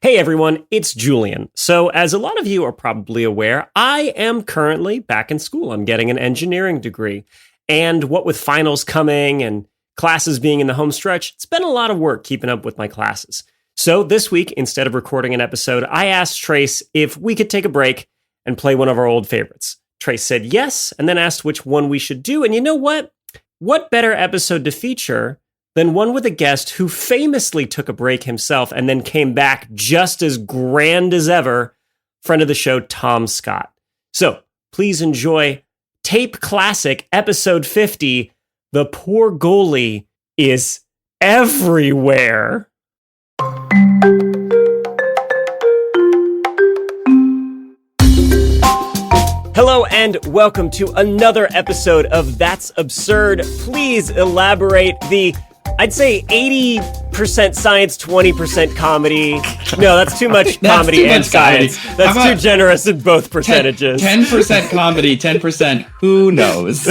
Hey everyone, it's Julian. So, as a lot of you are probably aware, I am currently back in school. I'm getting an engineering degree. And what with finals coming and classes being in the home stretch, it's been a lot of work keeping up with my classes. So, this week, instead of recording an episode, I asked Trace if we could take a break and play one of our old favorites. Trace said yes, and then asked which one we should do. And you know what? What better episode to feature than one with a guest who famously took a break himself and then came back just as grand as ever, friend of the show, Tom Scott. So please enjoy Tape Classic, episode 50, The Poor Goalie is Everywhere. Hello and welcome to another episode of That's Absurd. Please elaborate the, I'd say 80% science, 20% comedy. No, that's too much comedy and science. That's too generous in both percentages. 10% comedy, 10% who knows?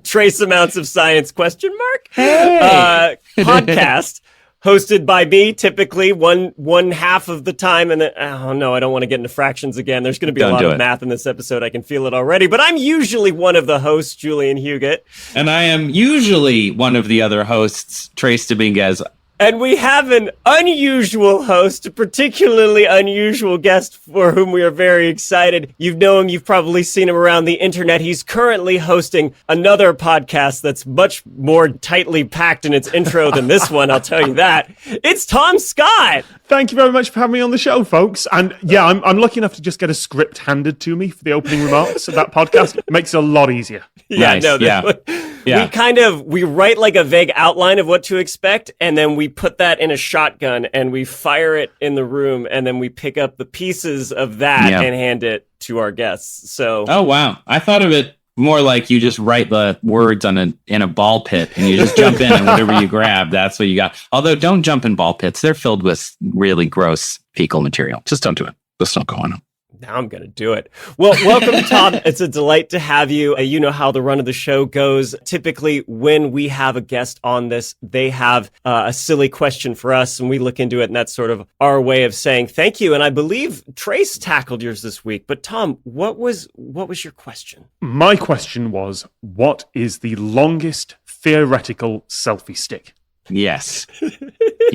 Trace amounts of science, question mark? Hey. Podcast. Hosted by me, typically one half of the time, and then, oh no, I don't want to get into fractions again. There's going to be a lot of math in this episode. I can feel it already, but I'm usually one of the hosts, Julian Huguet. And I am usually one of the other hosts, Trace Dominguez. And we have an unusual host, a particularly unusual guest for whom we are very excited. You've known him, you've probably seen him around the internet. He's currently hosting another podcast that's much more tightly packed in its intro than this one, I'll tell you that. It's Tom Scott! Thank you very much for having me on the show, folks. And yeah, I'm lucky enough to just get a script handed to me for the opening remarks of that podcast. It makes it a lot easier. Yeah, nice. We write like a vague outline of what to expect, and then we put that in a shotgun and we fire it in the room, and then we pick up the pieces of that and hand it to our guests. So, oh wow, I thought of it more like you just write the words in a ball pit and you just jump in and whatever you grab, that's what you got. Although don't jump in ball pits. They're filled with really gross fecal material. Just don't do it. Just don't go on them. Now I'm going to do it. Well, welcome, Tom. It's a delight to have you. You know how the run of the show goes. Typically, when we have a guest on this, they have a silly question for us, and we look into it, and that's sort of our way of saying thank you. And I believe Trace tackled yours this week. But Tom, what was your question? My question was, what is the longest theoretical selfie stick? Yes.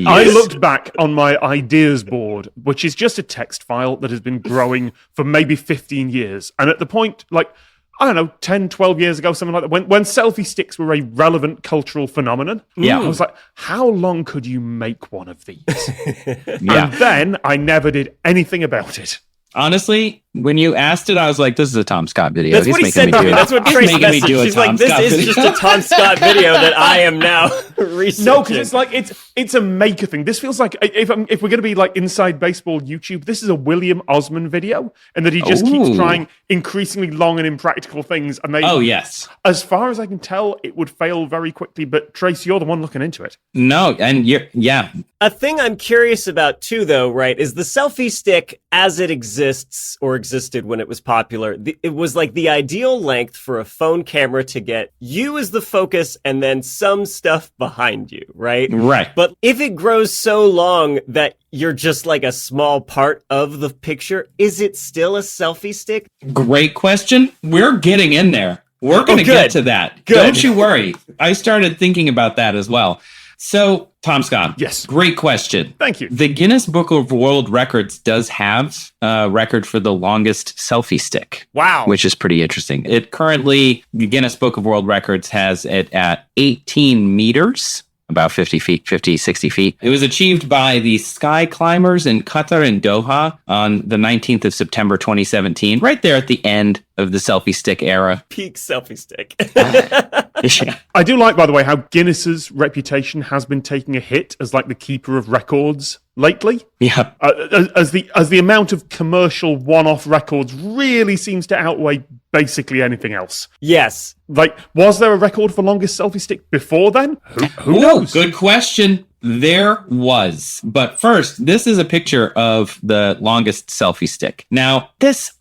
I looked back on my ideas board, which is just a text file that has been growing for maybe 15 years. And at the point, like, I don't know, 10, 12 years ago, something like that, when selfie sticks were a relevant cultural phenomenon, I was like, how long could you make one of these? And then I never did anything about it. Honestly, when you asked it, I was like, this is a Tom Scott video. That's what he said to me. That's what Trace messaged. She's like, this is just a Tom Scott video that I am now researching. No, because it's like, it's a maker thing. This feels like, if we're going to be like inside baseball YouTube, this is a William Osman video, and that he just keeps trying increasingly long and impractical things. And they, as far as I can tell, it would fail very quickly. But Trace, you're the one looking into it. No, and A thing I'm curious about too, though, right, is the selfie stick as it exists or existed when it was popular. It was like the ideal length for a phone camera to get you as the focus and then some stuff behind you, right? Right. But if it grows so long that you're just like a small part of the picture, is it still a selfie stick? Great question. We're getting in there. We're going to get to that. Good. Don't you worry. I started thinking about that as well. So, Tom Scott. Yes. Great question. Thank you. The Guinness Book of World Records does have a record for the longest selfie stick. Wow. Which is pretty interesting. It currently, the Guinness Book of World Records has it at 18 meters, about 60 feet. It was achieved by the Sky Climbers in Qatar and Doha on the 19th of September, 2017, right there at the end of the selfie stick era. Peak selfie stick. I do like, by the way, how Guinness's reputation has been taking a hit as like the keeper of records lately. Yeah. As the amount of commercial one-off records really seems to outweigh basically anything else. Yes. Like, was there a record for longest selfie stick before then? Who knows? Good question. There was. But first, this is a picture of the longest selfie stick. Now,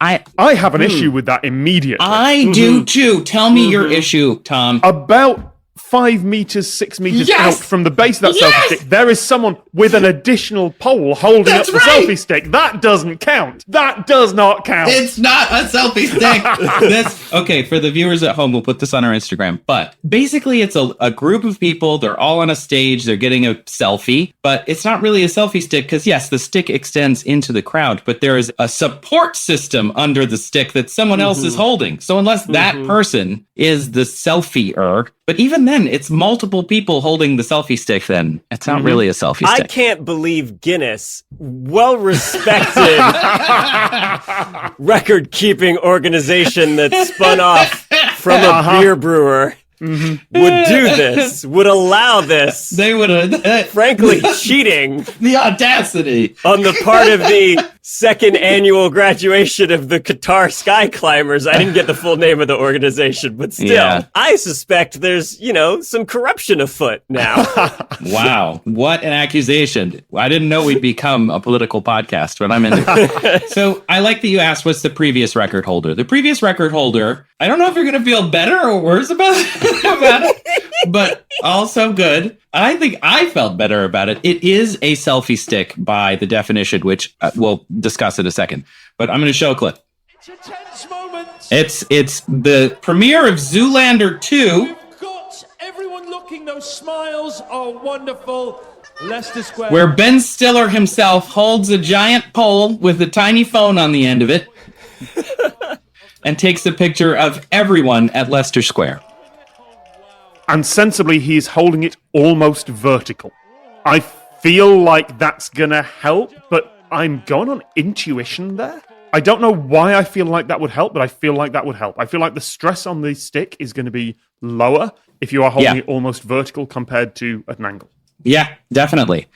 I have an issue with that immediately. I do too. Tell me your issue, Tom. About 5 meters, 6 meters Yes! out from the base of that Yes! selfie stick, there is someone with an additional pole holding That's up the right! selfie stick. That doesn't count. That does not count. It's not a selfie stick. Okay, for the viewers at home, we'll put this on our Instagram. But basically, it's a group of people. They're all on a stage. They're getting a selfie. But it's not really a selfie stick because, yes, the stick extends into the crowd. But there is a support system under the stick that someone else is holding. So unless that person is the selfie-er, but even then, it's multiple people holding the selfie stick then. It's not really a selfie stick. I can't believe Guinness, well-respected record-keeping organization that spun off from a beer brewer, would do this, would allow this. They would have... Frankly, cheating The audacity. on the part of the second annual graduation of the Qatar Sky Climbers. I didn't get the full name of the organization, but still, Yeah. I suspect there's, some corruption afoot now. Wow. What an accusation. I didn't know we'd become a political podcast, but I'm in it. So I like that you asked what's the previous record holder. The previous record holder, I don't know if you're going to feel better or worse about it, but also good. I think I felt better about it. It is a selfie stick by the definition, which we'll discuss in a second. But I'm going to show a clip. It's a tense moment. It's the premiere of Zoolander 2. We've got everyone looking. Those smiles are wonderful. Leicester Square. Where Ben Stiller himself holds a giant pole with a tiny phone on the end of it and takes a picture of everyone at Leicester Square. And sensibly, he's holding it almost vertical. I feel like that's gonna help, but I'm going on intuition there. I don't know why I feel like that would help, but I feel like that would help. I feel like the stress on the stick is going to be lower if you are holding it almost vertical compared to at an angle. Yeah, definitely.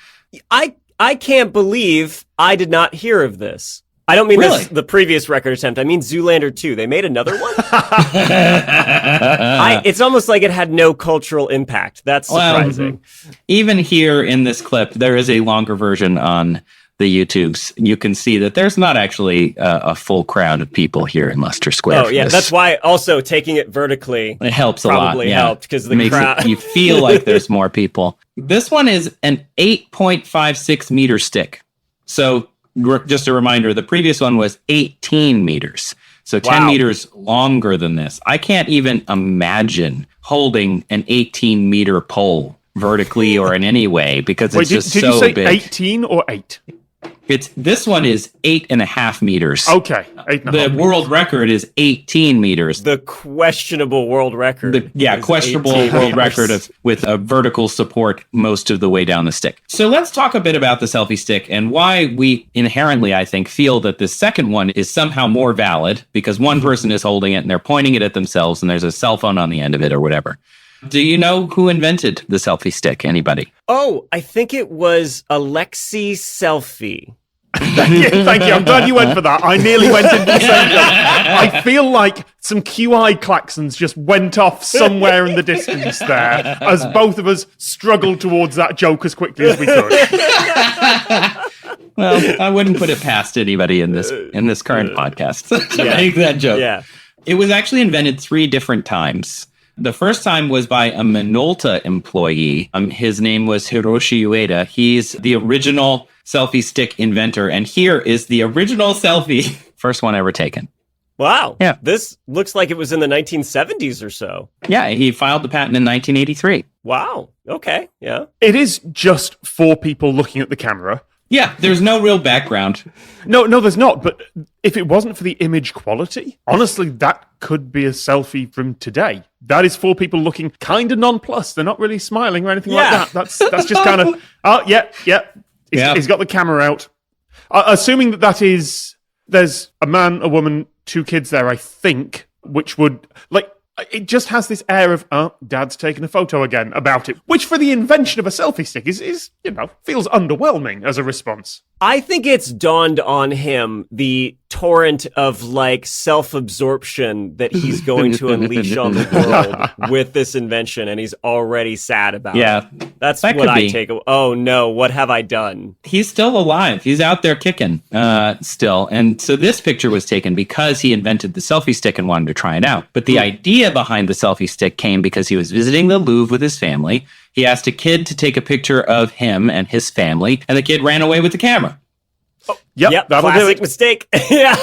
I can't believe I did not hear of this. I don't mean Really? the previous record attempt. I mean Zoolander 2. They made another one? It's almost like it had no cultural impact. That's surprising. Even here in this clip, there is a longer version on the YouTubes. You can see that there's not actually a full crowd of people here in Leicester Square. Oh, yeah. That's why also taking it vertically it helps a lot. probably helped because the Makes crowd... you feel like there's more people. This one is an 8.56 meter stick. So just a reminder, the previous one was 18 meters. So 10 meters longer than this. I can't even imagine holding an 18 meter pole vertically or in any way because it's just did so you say big. 18 or 8? This one is 8.5 meters. Okay, 8.5. The world record is 18 meters. The questionable world record. is Questionable 18 world meters. record with a vertical support most of the way down the stick. So let's talk a bit about the selfie stick and why we inherently, I think, feel that the second one is somehow more valid because one person is holding it and they're pointing it at themselves and there's a cell phone on the end of it or whatever. Do you know who invented the selfie stick? Anybody? Oh, I think it was Alexi Selfie. Thank you. I'm glad you went for that. I nearly went into the same joke. I feel like some QI klaxons just went off somewhere in the distance there as both of us struggled towards that joke as quickly as we could. Well, I wouldn't put it past anybody in this current podcast to make that joke. Yeah. It was actually invented 3 different times. The first time was by a Minolta employee. His name was Hiroshi Ueda. He's the original selfie stick inventor. And here is the original selfie. First one ever taken. Wow. Yeah. This looks like it was in the 1970s or so. Yeah, he filed the patent in 1983. Wow. Okay. Yeah. It is just 4 people looking at the camera. Yeah, there's no real background. No, there's not. But if it wasn't for the image quality, honestly, that could be a selfie from today. That is 4 people looking kind of nonplussed. They're not really smiling or anything like that. That's just kind of, He's got the camera out. Assuming that is, there's a man, a woman, 2 kids there, I think, which would, it just has this air of, Dad's taking a photo again about it, which for the invention of a selfie stick is feels underwhelming as a response. I think it's dawned on him the torrent of like self-absorption that he's going to unleash on the world with this invention, and he's already sad about it. That's that what could I be. take. Oh no, what have I done? He's still alive. He's out there kicking still. And so this picture was taken because he invented the selfie stick and wanted to try it out. But the idea behind the selfie stick came because he was visiting the Louvre with his family. He asked a kid to take a picture of him and his family, and the kid ran away with the camera. Yep, that'll do classic it. mistake. Yeah.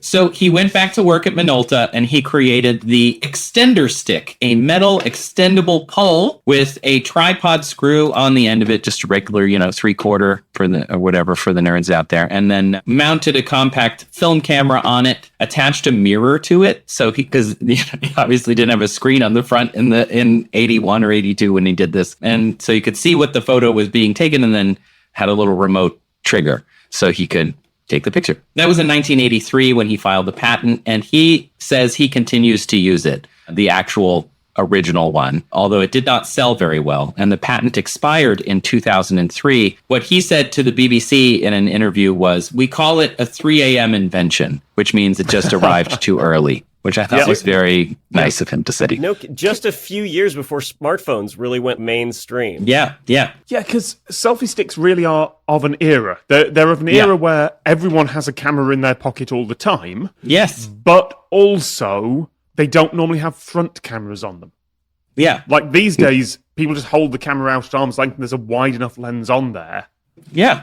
So he went back to work at Minolta and he created the extender stick, a metal extendable pole with a tripod screw on the end of it, just a regular, 3/4 for the or whatever for the nerds out there, and then mounted a compact film camera on it, attached a mirror to it. So because he obviously didn't have a screen on the front in 81 or 82 when he did this, and so you could see what the photo was being taken, and then had a little remote trigger so he could take the picture. That was in 1983 when he filed the patent, and he says he continues to use it, the actual original one, although it did not sell very well, and the patent expired in 2003. What he said to the BBC in an interview was, "We call it a 3 a.m. invention," which means it just arrived too early, which I thought was very nice of him to say. No, just a few years before smartphones really went mainstream. Yeah. Yeah, because selfie sticks really are of an era. They're of an era where everyone has a camera in their pocket all the time. Yes. But also, they don't normally have front cameras on them. Yeah. Like these days, people just hold the camera out at arm's length and there's a wide enough lens on there. Yeah.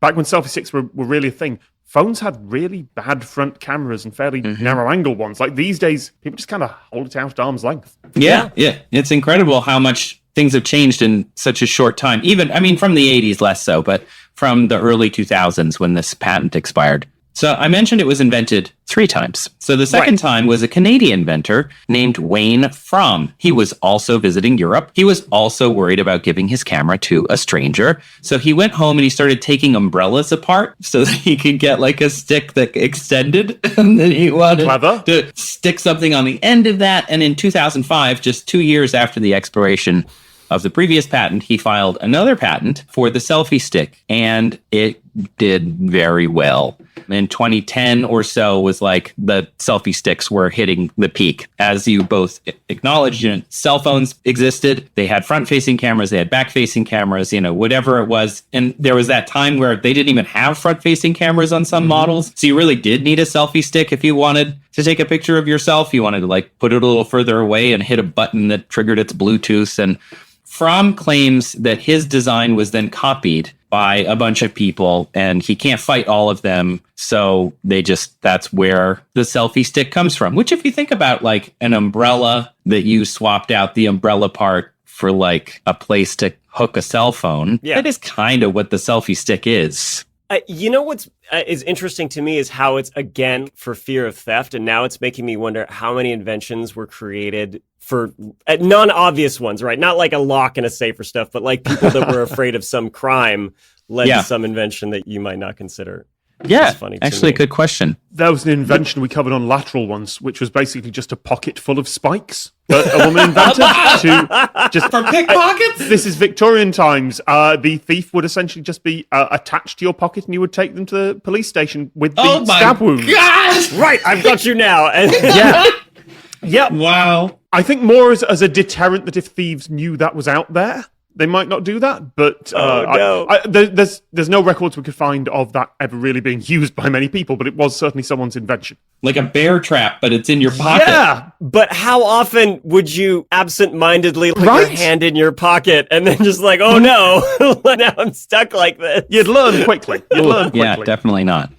Back when selfie sticks were really a thing, phones had really bad front cameras and fairly narrow angle ones. Like these days, people just kind of hold it out at arm's length. Yeah. It's incredible how much things have changed in such a short time. Even, from the 80s less so, but from the early 2000s when this patent expired. So I mentioned it was invented 3 times. So the second time was a Canadian inventor named Wayne Fromm. He was also visiting Europe. He was also worried about giving his camera to a stranger. So he went home and he started taking umbrellas apart so that he could get like a stick that extended. And then he wanted to stick something on the end of that. And in 2005, just 2 years after the expiration of the previous patent, he filed another patent for the selfie stick, and it did very well. In 2010 or so was like the selfie sticks were hitting the peak. As you both acknowledged, cell phones existed. They had front-facing cameras. They had back-facing cameras, whatever it was. And there was that time where they didn't even have front-facing cameras on some models. So you really did need a selfie stick if you wanted to take a picture of yourself. You wanted to put it a little further away and hit a button that triggered its Bluetooth. And Fromm claims that his design was then copied by a bunch of people, and he can't fight all of them. So that's where the selfie stick comes from, which if you think about an umbrella that you swapped out the umbrella part for a place to hook a cell phone, that is kind of what the selfie stick is. What's is interesting to me is how it's, again, for fear of theft, and now it's making me wonder how many inventions were created for non-obvious ones, right? Not like a lock and a safe or stuff, but people that were afraid of some crime led to some invention that you might not consider. Yeah, funny actually, good question. There was an invention we covered on Lateral once, which was basically just a pocket full of spikes that a woman invented to just for pickpockets. This is Victorian times. The thief would essentially just be attached to your pocket, and you would take them to the police station with the stab wound. Gosh! Right, I've got you now. Yeah. Wow. I think more as a deterrent that if thieves knew that was out there, they might not do that. But there's no records we could find of that ever really being used by many people, but it was certainly someone's invention. Like a bear trap, but it's in your pocket. Yeah. But how often would you absentmindedly put your hand in your pocket and then just oh no, now I'm stuck like this? You'd learn quickly. Yeah, definitely not.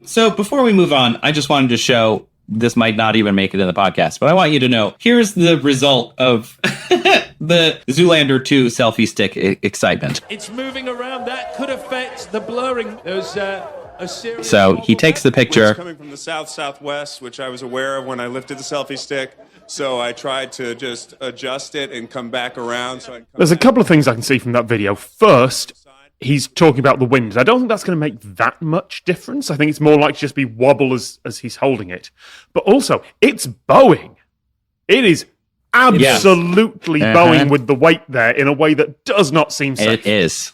So before we move on, I just wanted to show, this might not even make it in the podcast, but I want you to know, here's the result of the Zoolander 2 selfie stick excitement. It's moving around. That could affect the blurring. There's a series. So he takes the picture. Coming from the southwest, which I was aware of when I lifted the selfie stick. So I tried to just adjust it and come back around. There's a couple of things I can see from that video. First, he's talking about the wind. I don't think that's going to make that much difference. I think it's more like just be wobble as he's holding it. But also, it's bowing. It is absolutely bowing with the weight there in a way that does not seem safe. It is.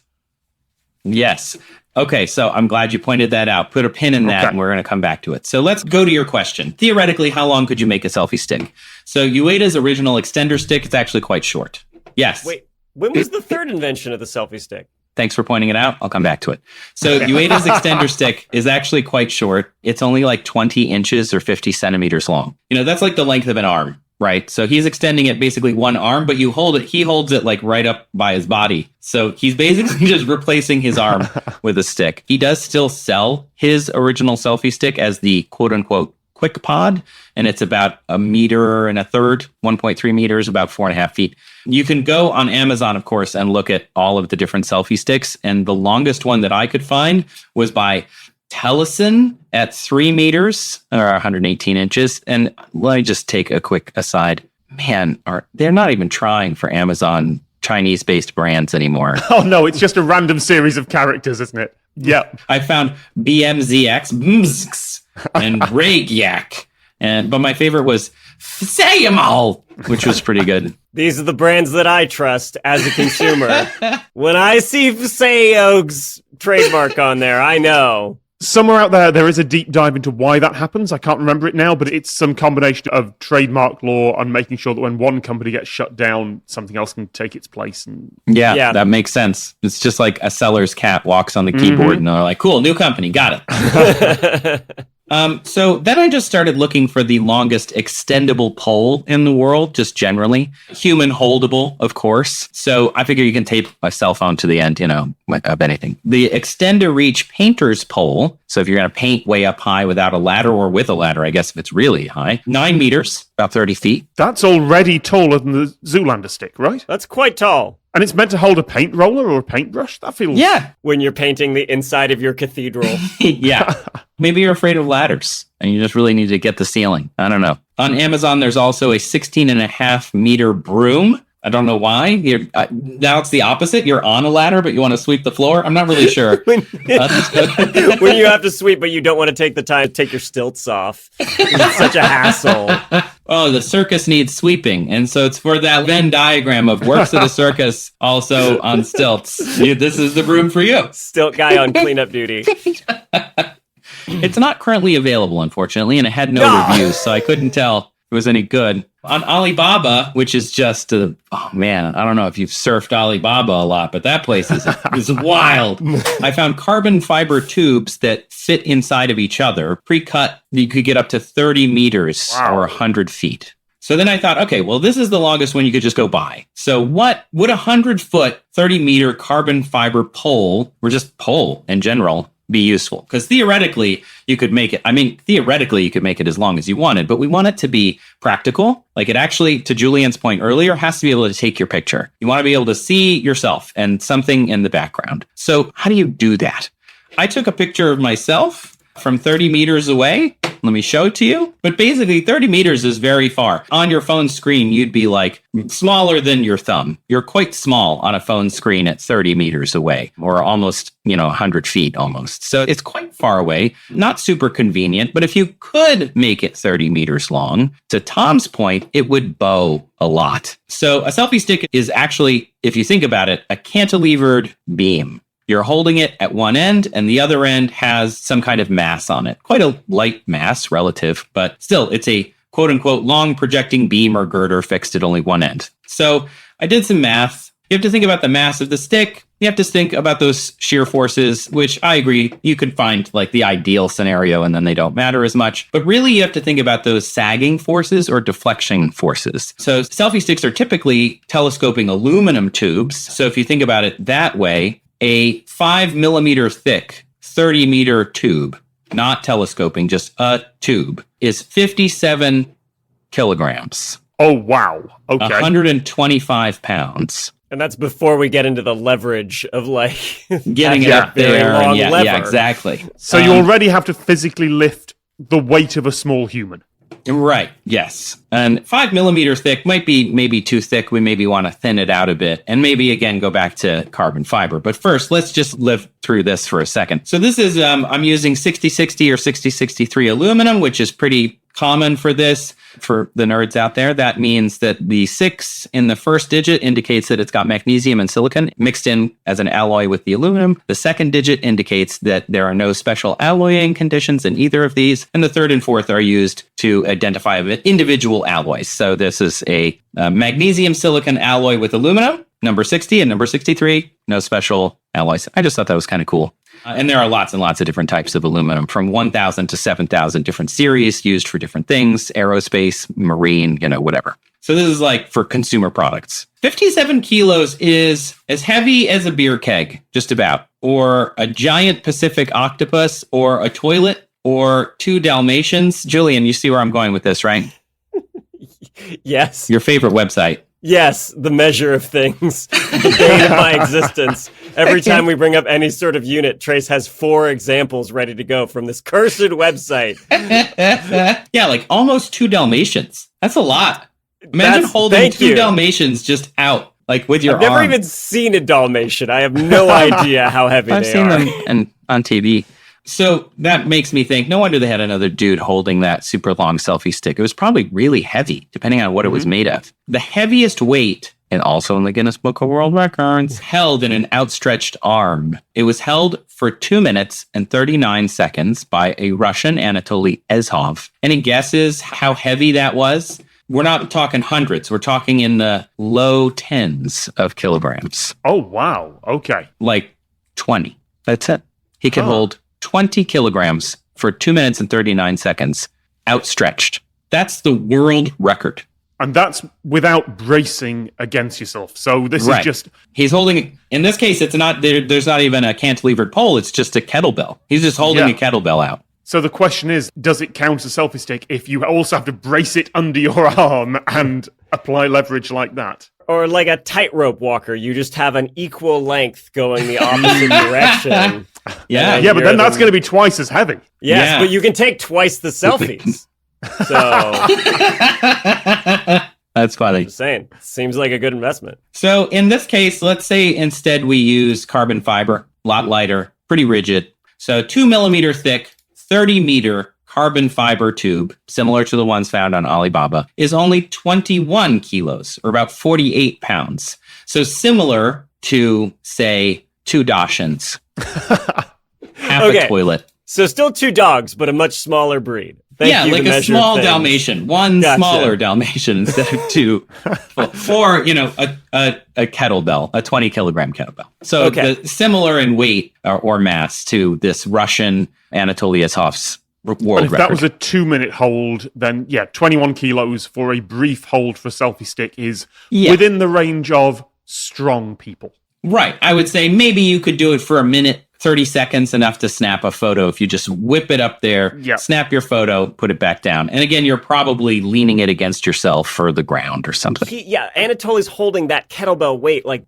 Yes. Okay, so I'm glad you pointed that out. Put a pin in that, and we're going to come back to it. So let's go to your question. Theoretically, how long could you make a selfie stick? So Ueda's original extender stick is actually quite short. Yes. Wait, when was the third invention of the selfie stick? Thanks for pointing it out. I'll come back to it. So Ueda's extender stick is actually quite short. It's only like 20 inches or 50 centimeters long. That's like the length of an arm, right? So he's extending it basically one arm, but he holds it like right up by his body. So he's basically just replacing his arm with a stick. He does still sell his original selfie stick as the quote unquote quick pod, and it's about 1.33 meters, 1.3 meters, about 4.5 feet. You can go on Amazon, of course, and look at all of the different selfie sticks. And the longest one that I could find was by Tellison at 3 meters or 118 inches. And let me just take a quick aside. Man, they're not even trying for Amazon Chinese-based brands anymore. Oh, no, it's just a random series of characters, isn't it? Yeah. I found BMZX, BMZX, and Ragyak. But my favorite was Sayamol, which was pretty good. These are the brands that I trust as a consumer. When I see Sayog's trademark on there, I know. Somewhere out there is a deep dive into why that happens. I can't remember it now, but it's some combination of trademark law and making sure that when one company gets shut down, something else can take its place. And yeah, that makes sense. It's just like a seller's cat walks on the keyboard and they're like, cool, new company, got it. So then I just started looking for the longest extendable pole in the world, just generally. Human holdable, of course. So I figure you can tape a cell phone to the end, of anything. The extender reach painter's pole. So if you're going to paint way up high without a ladder or with a ladder, I guess if it's really high, 9 meters, about 30 feet. That's already taller than the Zoolander stick, right? That's quite tall. And it's meant to hold a paint roller or a paintbrush? That feels... Yeah. When you're painting the inside of your cathedral. Yeah. Maybe you're afraid of ladders and you just really need to get the ceiling. I don't know. On Amazon, there's also a 16.5 meter broom. I don't know why. Now it's the opposite. You're on a ladder, but you want to sweep the floor. I'm not really sure. when you have to sweep, but you don't want to take the time to take your stilts off. It's such a hassle. Oh, the circus needs sweeping. And so it's for that Venn diagram of works of the circus, also on stilts. This is the broom for you. Stilt guy on cleanup duty. It's not currently available, unfortunately, and it had no reviews, so I couldn't tell it was any good. On Alibaba, which is just, I don't know if you've surfed Alibaba a lot, but that place is wild. I found carbon fiber tubes that fit inside of each other, pre-cut. You could get up to 30 meters or 100 feet. So then I thought, okay, well, this is the longest one you could just go buy. So what would 100-foot, 30-meter carbon fiber pole, or just pole in general, be useful? Because theoretically, you could make it as long as you wanted, but we want it to be practical. Like it actually, to Julian's point earlier, has to be able to take your picture. You want to be able to see yourself and something in the background. So how do you do that? I took a picture of myself from 30 meters away. Let me show it to you. But basically, 30 meters is very far. On your phone screen, you'd be like smaller than your thumb. You're quite small on a phone screen at 30 meters away, or almost, 100 feet almost. So it's quite far away, not super convenient. But if you could make it 30 meters long, to Tom's point, it would bow a lot. So a selfie stick is actually, if you think about it, a cantilevered beam. You're holding it at one end, and the other end has some kind of mass on it. Quite a light mass relative, but still, it's a quote-unquote long projecting beam or girder fixed at only one end. So I did some math. You have to think about the mass of the stick. You have to think about those shear forces, which I agree, you could find like the ideal scenario, and then they don't matter as much. But really, you have to think about those sagging forces or deflection forces. So selfie sticks are typically telescoping aluminum tubes. So if you think about it that way, a 5 millimeter thick, 30 meter tube, not telescoping, just a tube, is 57 kilograms. Oh, wow. Okay. 125 pounds. And that's before we get into the leverage of getting it up there. And yeah, exactly. So you already have to physically lift the weight of a small human. Right. Yes. And 5 millimeter thick might be maybe too thick. We maybe want to thin it out a bit and maybe again go back to carbon fiber. But first, let's just live through this for a second. So this is I'm using 6060 or 6063 aluminum, which is pretty common for this, for the nerds out there, that means that the 6 in the first digit indicates that it's got magnesium and silicon mixed in as an alloy with the aluminum. The second digit indicates that there are no special alloying conditions in either of these. And the third and fourth are used to identify individual alloys. So this is a magnesium silicon alloy with aluminum, number 60 and number 63, no special alloys. I just thought that was kind of cool. And there are lots and lots of different types of aluminum, from 1,000 to 7,000 different series used for different things, aerospace, marine, whatever. So this is like for consumer products. 57 kilos is as heavy as a beer keg, just about, or a giant Pacific octopus, or a toilet, or 2 Dalmatians. Julian, you see where I'm going with this, right? Yes. Your favorite website. Yes, the measure of things, the bane of my existence. Every time we bring up any sort of unit, Trace has 4 examples ready to go from this cursed website. Yeah, like almost 2 Dalmatians. That's a lot. Imagine holding 2 Dalmatians just out, like with your arm. I've never even seen a Dalmatian. I have no idea how heavy they are. I've seen them on TV. So that makes me think, no wonder they had another dude holding that super long selfie stick. It was probably really heavy, depending on what it was made of. The heaviest weight, and also in the Guinness Book of World Records, held in an outstretched arm. It was held for 2 minutes and 39 seconds by a Russian, Anatoly Ezhov. Any guesses how heavy that was? We're not talking hundreds. We're talking in the low tens of kilograms. Oh, wow. Okay. Like 20. That's it. He could hold 20 kilograms for 2 minutes and 39 seconds outstretched. That's the world record. And that's without bracing against yourself. So this is just... He's holding... In this case, it's not... There's not even a cantilevered pole. It's just a kettlebell. He's just holding a kettlebell out. So the question is, does it count as a selfie stick if you also have to brace it under your arm and apply leverage like that? Or like a tightrope walker, you just have an equal length going the opposite direction. Yeah, but then that's going to be twice as heavy. Yes, but you can take twice the selfies. So that's funny. Just saying, seems like a good investment. So in this case, let's say instead we use carbon fiber, a lot lighter, pretty rigid. So 2 millimeter thick, 30 meter carbon fiber tube, similar to the ones found on Alibaba, is only 21 kilos, or about 48 pounds. So similar to, say, 2 Dachshunds. Half a toilet. So still 2 dogs, but a much smaller breed. Thank you, like a small Dalmatian. One smaller Dalmatian instead of 2. For, a kettlebell, a 20 kilogram kettlebell. So similar in weight or mass to this Russian Anatoly Ezhov's world record. That was a 2-minute hold, then 21 kilos for a brief hold for selfie stick is within the range of strong people. Right. I would say maybe you could do it for a minute, 30 seconds, enough to snap a photo. If you just whip it up there, snap your photo, put it back down. And again, you're probably leaning it against yourself or the ground or something. Anatoly's holding that kettlebell weight, like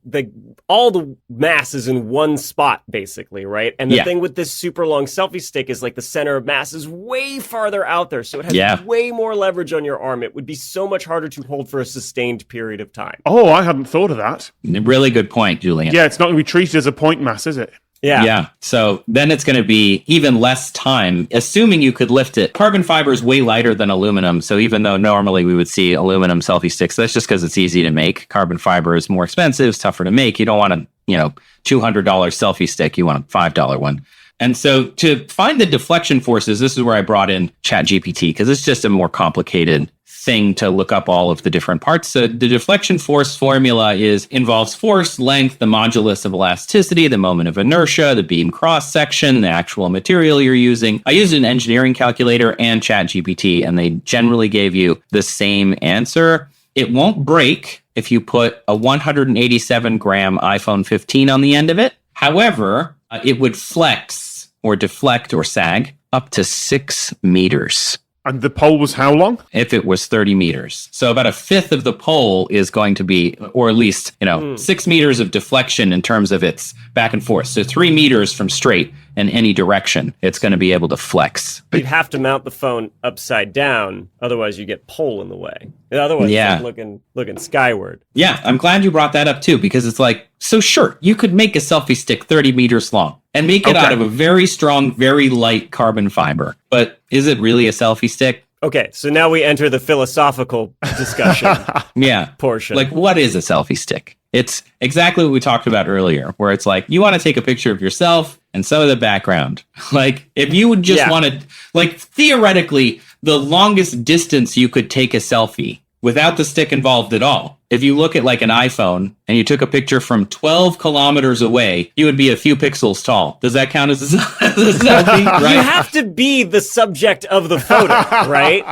all the mass is in one spot, basically, right? And the thing with this super long selfie stick is like the center of mass is way farther out there, so it has way more leverage on your arm. It would be so much harder to hold for a sustained period of time. Oh, I hadn't thought of that. Really good point, Julian. Yeah, it's not going to be treated as a point mass, is it? Yeah. So then it's going to be even less time, assuming you could lift it. Carbon fiber is way lighter than aluminum. So even though normally we would see aluminum selfie sticks, that's just because it's easy to make. Carbon fiber is more expensive, it's tougher to make. You don't want a, $200 selfie stick. You want a $5 one. And so to find the deflection forces, this is where I brought in ChatGPT, because it's just a more complicated thing to look up all of the different parts. So the deflection force formula involves force, length, the modulus of elasticity, the moment of inertia, the beam cross section, the actual material you're using. I used an engineering calculator and ChatGPT, and they generally gave you the same answer. It won't break if you put a 187 gram iPhone 15 on the end of it. However, it would flex or deflect or sag up to 6 meters. And the pole was how long? If it was 30 meters. So about a fifth of the pole is going to be, or at least, 6 meters of deflection in terms of its back and forth. So 3 meters from straight in any direction, it's going to be able to flex. You'd have to mount the phone upside down. Otherwise, you get pole in the way. Otherwise, it's like looking skyward. Yeah, I'm glad you brought that up too, because it's like, so sure, you could make a selfie stick 30 meters long and make it out of a very strong, very light carbon fiber. But is it really a selfie stick? Okay, so now we enter the philosophical discussion Yeah. portion. Like, what is a selfie stick? It's exactly what we talked about earlier, where it's like, you want to take a picture of yourself and some of the background. Like, if you would just want to, like, theoretically, the longest distance you could take a selfie without the stick involved at all. If you look at like an iPhone and you took a picture from 12 kilometers away, you would be a few pixels tall. Does that count as a selfie? Right? You have to be the subject of the photo, right?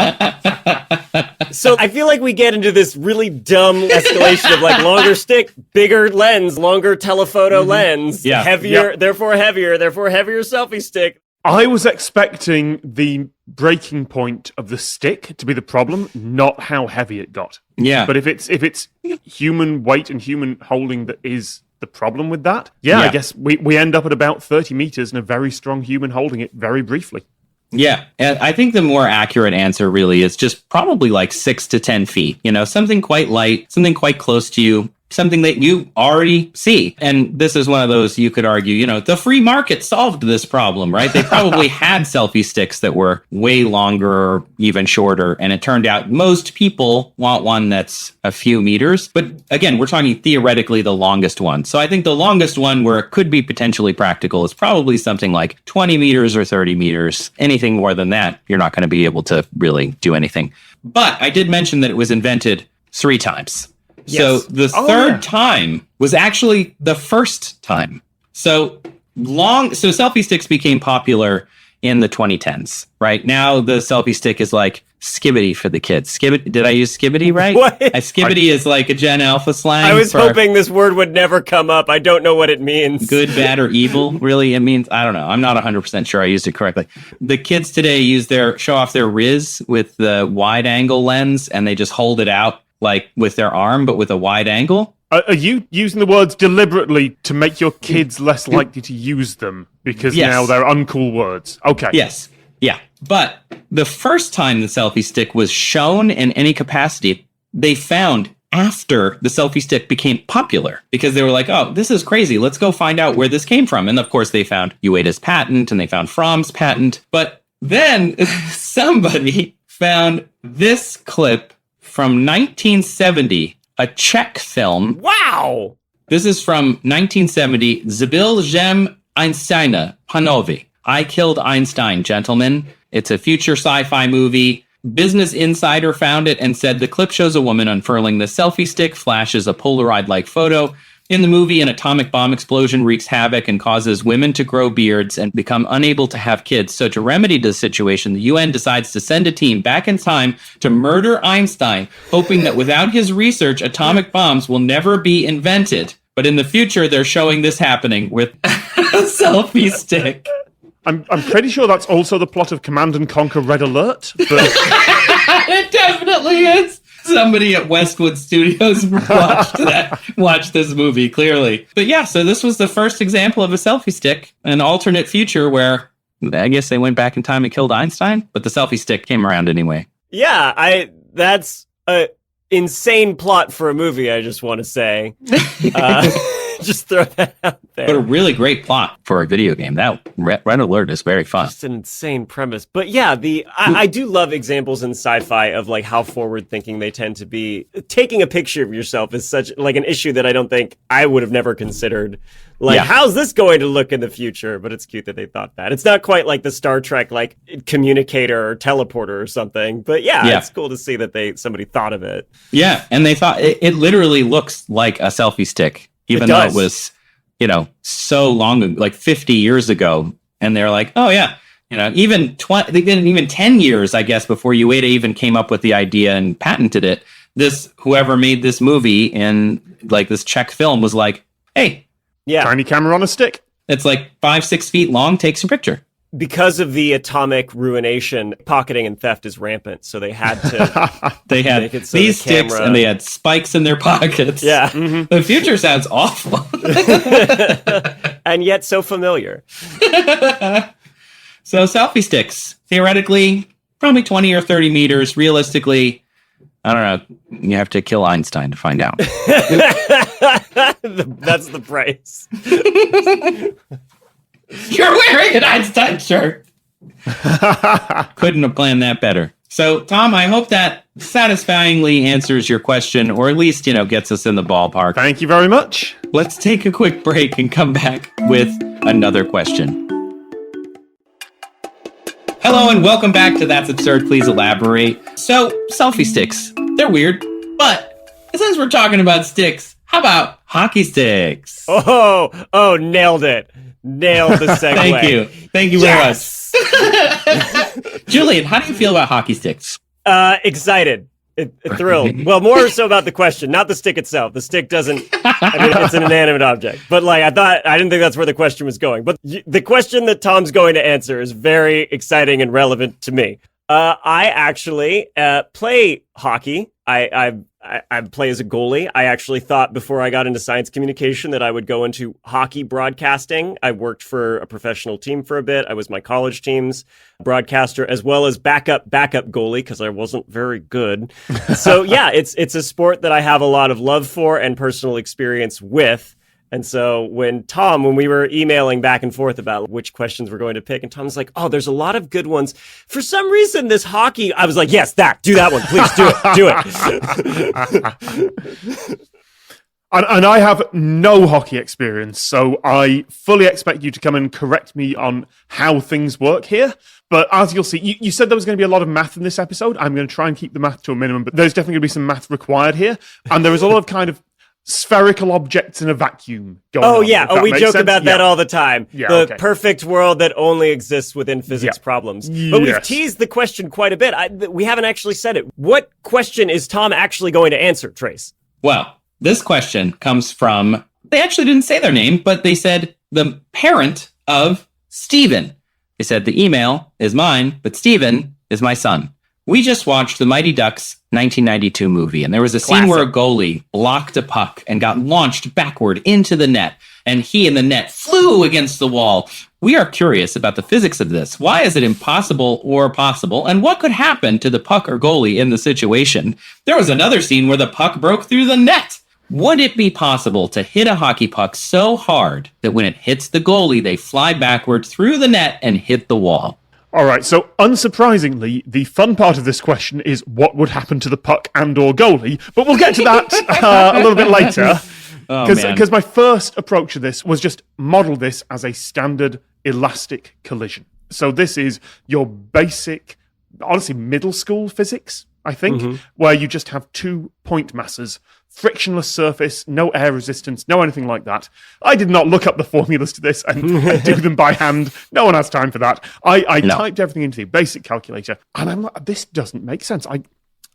So I feel like we get into this really dumb escalation of like longer stick, bigger lens, longer telephoto lens, heavier, therefore heavier selfie stick. I was expecting the breaking point of the stick to be the problem, not how heavy it got. Yeah. But if it's human weight and human holding that is the problem with that, I guess we end up at about 30 meters and a very strong human holding it very briefly. Yeah. And I think the more accurate answer really is just probably like 6 to 10 feet, you know, something quite light, something quite close to you, something that you already see. And this is one of those, you could argue, you know, the free market solved this problem, right? They probably had selfie sticks that were way longer or even shorter. And it turned out most people want one that's a few meters. But again, we're talking theoretically the longest one. So I think the longest one where it could be potentially practical is probably something like 20 meters or 30 meters. Anything more than that, you're not going to be able to really do anything. But I did mention that it was invented 3 times. Yes. So the third time was actually the first time. So selfie sticks became popular in the 2010s, right? Now the selfie stick is like Skibbity for the kids. Did I use Skibbity right? What? Skibbity is like a Gen Alpha slang. I was hoping this word would never come up. I don't know what it means. Good, bad, or evil. Really, it means, I don't know. I'm not 100% sure I used it correctly. The kids today show off their Riz with the wide angle lens, and they just hold it out like with their arm, but with a wide angle. Are you using the words deliberately to make your kids less likely to use them because now they're uncool words? Okay. Yes. Yeah. But the first time the selfie stick was shown in any capacity, they found after the selfie stick became popular because they were like, oh, this is crazy. Let's go find out where this came from. And of course, they found Ueda's patent and they found Fromm's patent. But then somebody found this clip from 1970, a Czech film. Wow! This is from 1970, Zabil Jem Einsteina Panovi. I Killed Einstein, Gentlemen. It's a future sci-fi movie. Business Insider found it and said the clip shows a woman unfurling the selfie stick, flashes a Polaroid-like photo. In the movie, an atomic bomb explosion wreaks havoc and causes women to grow beards and become unable to have kids. So to remedy the situation, the UN decides to send a team back in time to murder Einstein, hoping that without his research, atomic bombs will never be invented. But in the future, they're showing this happening with a selfie stick. I'm pretty sure that's also the plot of Command and Conquer Red Alert. But It definitely is. Somebody at Westwood Studios watched this movie, clearly. But yeah, so this was the first example of a selfie stick, an alternate future where I guess they went back in time and killed Einstein, but the selfie stick came around anyway. Yeah, that's a insane plot for a movie, I just want to say. Just throw that out there. But a really great plot for a video game. That Red Alert is very fun. Just an insane premise. But yeah, I do love examples in sci-fi of like how forward-thinking they tend to be. Taking a picture of yourself is such like an issue that I don't think I would have never considered. Like, how's this going to look in the future? But it's cute that they thought that. It's not quite like the Star Trek like communicator or teleporter or something. But yeah, it's cool to see that somebody thought of it. Yeah, and they thought it literally looks like a selfie stick. Even though it was, so long ago, like 50 years ago. And they're like, oh, yeah, even 10 years, I guess, before Ueda even came up with the idea and patented it. Whoever made this movie in like this Czech film was like, hey, tiny camera on a stick. It's like 5-6 feet long. Takes your picture. Because of the atomic ruination, pocketing and theft is rampant. So they had to. They had these sticks and they had spikes in their pockets. Yeah. Mm-hmm. The future sounds awful. And yet so familiar. So selfie sticks, theoretically, probably 20 or 30 meters. Realistically, I don't know. You have to kill Einstein to find out. That's the price. You're wearing an Einstein shirt. Couldn't have planned that better. So, Tom, I hope that satisfyingly answers your question, or at least, gets us in the ballpark. Thank you very much. Let's take a quick break and come back with another question. Hello and welcome back to That's Absurd, Please Elaborate. So, selfie sticks, they're weird, but since we're talking about sticks, how about hockey sticks? Oh, nailed it. Nailed the segue. Thank you very much. Julian, how do you feel about hockey sticks? Excited. Thrilled. Well, more so about the question, not the stick itself. The stick doesn't, it's an inanimate object. But I didn't think that's where the question was going. But the question that Tom's going to answer is very exciting and relevant to me. I actually play hockey. I play as a goalie. I actually thought before I got into science communication that I would go into hockey broadcasting. I worked for a professional team for a bit. I was my college team's broadcaster as well as backup goalie because I wasn't very good. So yeah, it's a sport that I have a lot of love for and personal experience with. And so when we were emailing back and forth about which questions we're going to pick, and Tom's like, oh, there's a lot of good ones. For some reason, this hockey, I was like, yes, do that one. Please do it. And I have no hockey experience, so I fully expect you to come and correct me on how things work here. But as you'll see, you said there was going to be a lot of math in this episode. I'm going to try and keep the math to a minimum, but there's definitely going to be some math required here. And there is a lot of kind of spherical objects in a vacuum going on. Oh, yeah. We joke about that all the time. Yeah, the perfect world that only exists within physics problems. But we've teased the question quite a bit. We haven't actually said it. What question is Tom actually going to answer, Trace? Well, this question comes from, they actually didn't say their name, but they said the parent of Steven. They said the email is mine, but Steven is my son. We just watched the Mighty Ducks 1992 movie, and there was a scene where a goalie blocked a puck and got launched backward into the net, and he and the net flew against the wall. We are curious about the physics of this. Why is it impossible or possible, and what could happen to the puck or goalie in the situation? There was another scene where the puck broke through the net. Would it be possible to hit a hockey puck so hard that when it hits the goalie, they fly backward through the net and hit the wall? All right, so unsurprisingly, the fun part of this question is what would happen to the puck and or goalie, but we'll get to that a little bit later. Because my first approach to this was just model this as a standard elastic collision. So this is your basic, honestly, middle school physics, I think, where you just have 2 point masses, frictionless surface, no air resistance, no anything like that. I did not look up the formulas to this and do them by hand. No one has time for that. I typed everything into the basic calculator, and I'm like, this doesn't make sense.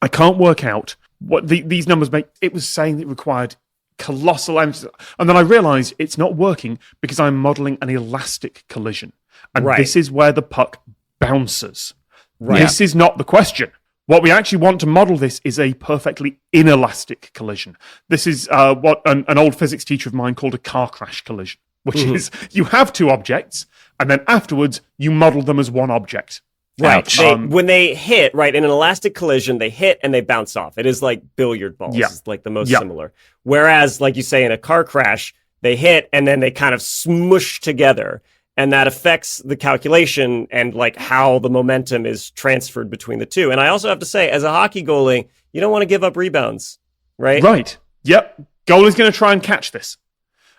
I can't work out what these numbers make. It was saying it required colossal energy. And then I realized it's not working because I'm modeling an elastic collision. And this is where the puck bounces. Right. This is not the question. What we actually want to model this is a perfectly inelastic collision. This is what an old physics teacher of mine called a car crash collision, which is you have 2 objects, and then afterwards you model them as one object. Right. When they hit, in an elastic collision, they hit and they bounce off. It is like billiard balls. Yeah. It's like the most similar. Whereas, like you say, in a car crash, they hit and then they kind of smush together. And that affects the calculation and how the momentum is transferred between the two. And I also have to say, as a hockey goalie, you don't want to give up rebounds, right? Right. Yep. Goalie's going to try and catch this.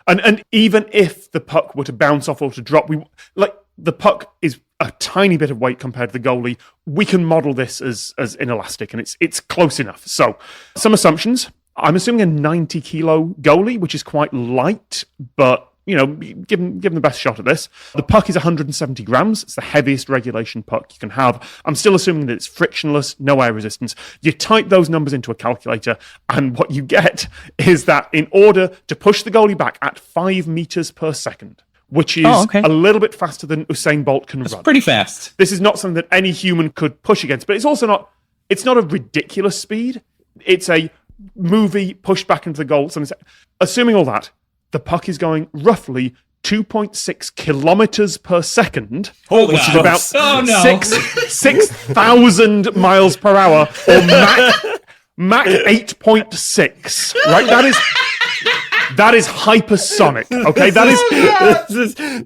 And even if the puck were to bounce off or to drop, the puck is a tiny bit of weight compared to the goalie. We can model this as inelastic, and it's close enough. So some assumptions. I'm assuming a 90 kilo goalie, which is quite light, but give him the best shot at this. The puck is 170 grams. It's the heaviest regulation puck you can have. I'm still assuming that it's frictionless, no air resistance. You type those numbers into a calculator, and what you get is that in order to push the goalie back at 5 meters per second, which is a little bit faster than Usain Bolt can run. That's pretty fast. This is not something that any human could push against, but it's also not a ridiculous speed. It's a movie pushed back into the goal. Assuming all that, the puck is going roughly 2.6 kilometers per second, which is about 6,000 miles per hour, or Mach 8.6. Right? That is hypersonic. Okay, that is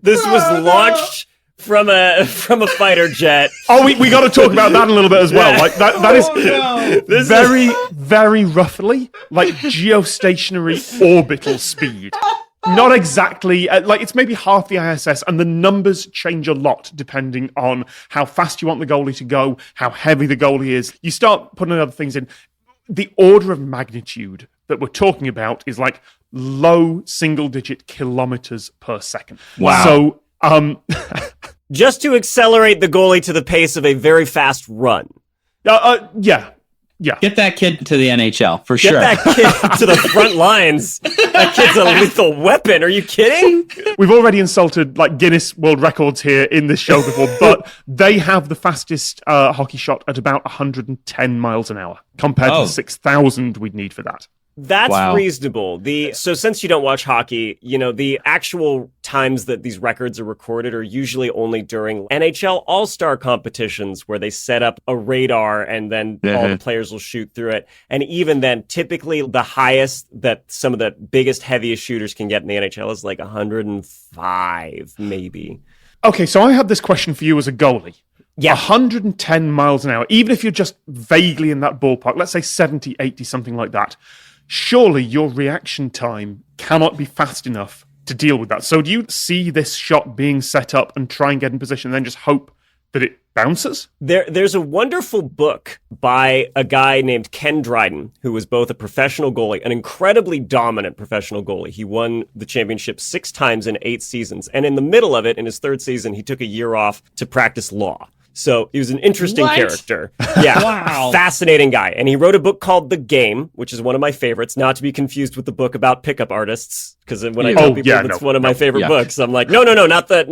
this was launched from a fighter jet. Oh, we got to talk about that a little bit as well. Like that is very, very roughly like geostationary orbital speed. Not exactly, like it's maybe half the ISS, and the numbers change a lot depending on how fast you want the goalie to go, how heavy the goalie is. You start putting other things in. The order of magnitude that we're talking about is like low single-digit kilometers per second. Wow. So, Just to accelerate the goalie to the pace of a very fast run. yeah. Get that kid to the NHL for Get sure. that kid to the front lines. That kid's a lethal weapon. Are you kidding? We've already insulted like Guinness World Records here in this show before, but they have the fastest hockey shot at about 110 miles an hour compared to the 6,000 we'd need for that. That's reasonable. So since you don't watch hockey, the actual times that these records are recorded are usually only during NHL All-Star competitions where they set up a radar and then all the players will shoot through it. And even then, typically the highest that some of the biggest, heaviest shooters can get in the NHL is like 105, maybe. Okay, so I have this question for you as a goalie. Yeah. 110 miles an hour, even if you're just vaguely in that ballpark, let's say 70, 80, something like that. Surely your reaction time cannot be fast enough to deal with that. So do you see this shot being set up and try and get in position and then just hope that it bounces? There's a wonderful book by a guy named Ken Dryden, who was both a professional goalie, an incredibly dominant professional goalie. He won the championship 6 times in 8 seasons. And in the middle of it, in his 3rd season, he took a year off to practice law. So he was an interesting character. Yeah. Wow. Fascinating guy. And he wrote a book called The Game, which is one of my favorites, not to be confused with the book about pickup artists. Because when I tell people it's one of my favorite books, I'm like, no, not that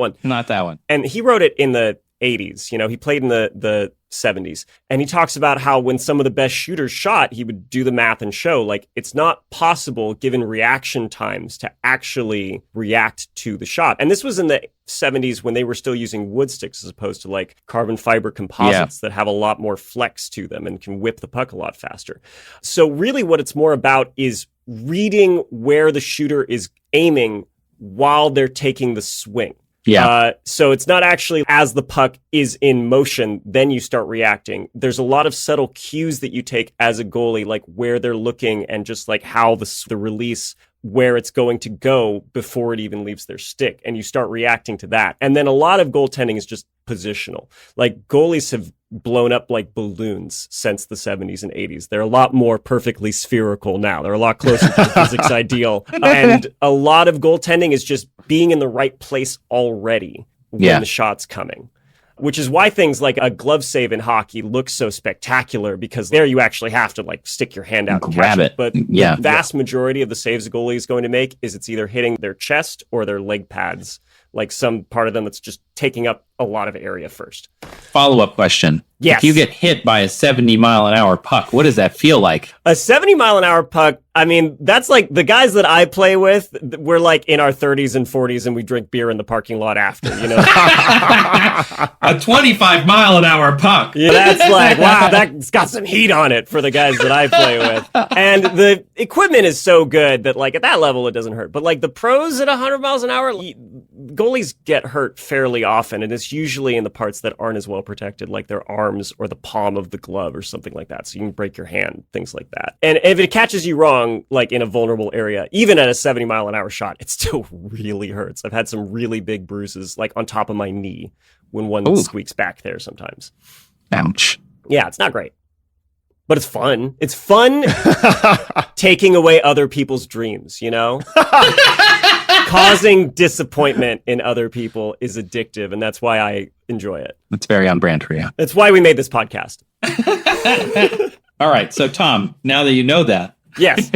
one. Not that one. And he wrote it in the 80s. He played in the 70s. And he talks about how when some of the best shooters shot, he would do the math and show, like, it's not possible, given reaction times, to actually react to the shot. And this was in the 70s when they were still using wood sticks as opposed to, like, carbon fiber composites that have a lot more flex to them and can whip the puck a lot faster. So really what it's more about is reading where the shooter is aiming while they're taking the swing. Yeah. So it's not actually as the puck is in motion, then you start reacting. There's a lot of subtle cues that you take as a goalie, like where they're looking and just like how the release, where it's going to go before it even leaves their stick. And you start reacting to that. And then a lot of goaltending is just positional. Like goalies have blown up like balloons since the 70s and 80s. They're a lot more perfectly spherical now. They're a lot closer to the physics ideal. And a lot of goaltending is just being in the right place already when the shot's coming. Which is why things like a glove save in hockey look so spectacular, because there you actually have to like stick your hand out and grab catch it. But the vast majority of the saves a goalie is going to make is it's either hitting their chest or their leg pads, like some part of them that's just taking up a lot of area first. Follow-up question. Yes. If you get hit by a 70-mile-an-hour puck, what does that feel like? A 70-mile-an-hour puck, I mean, that's like the guys that I play with, we're like in our 30s and 40s and we drink beer in the parking lot after, you know? A 25-mile-an-hour puck. Yeah, that's like, wow, that's got some heat on it for the guys that I play with. And the equipment is so good that like at that level it doesn't hurt. But like the pros at 100 miles an hour, goalies get hurt fairly often, and it's usually in the parts that aren't as well protected, like their arms or the palm of the glove or something like that. So you can break your hand, things like that. And if it catches you wrong, like in a vulnerable area, even at a 70-mile-an-hour shot, it still really hurts. I've had some really big bruises, like on top of my knee, when one squeaks back there sometimes. Ouch. Yeah, it's not great. But it's fun. It's fun taking away other people's dreams, you know? Causing disappointment in other people is addictive, and that's why I enjoy it. That's very on brand for you. That's why we made this podcast. All right, so Tom, now that you know that. Yes.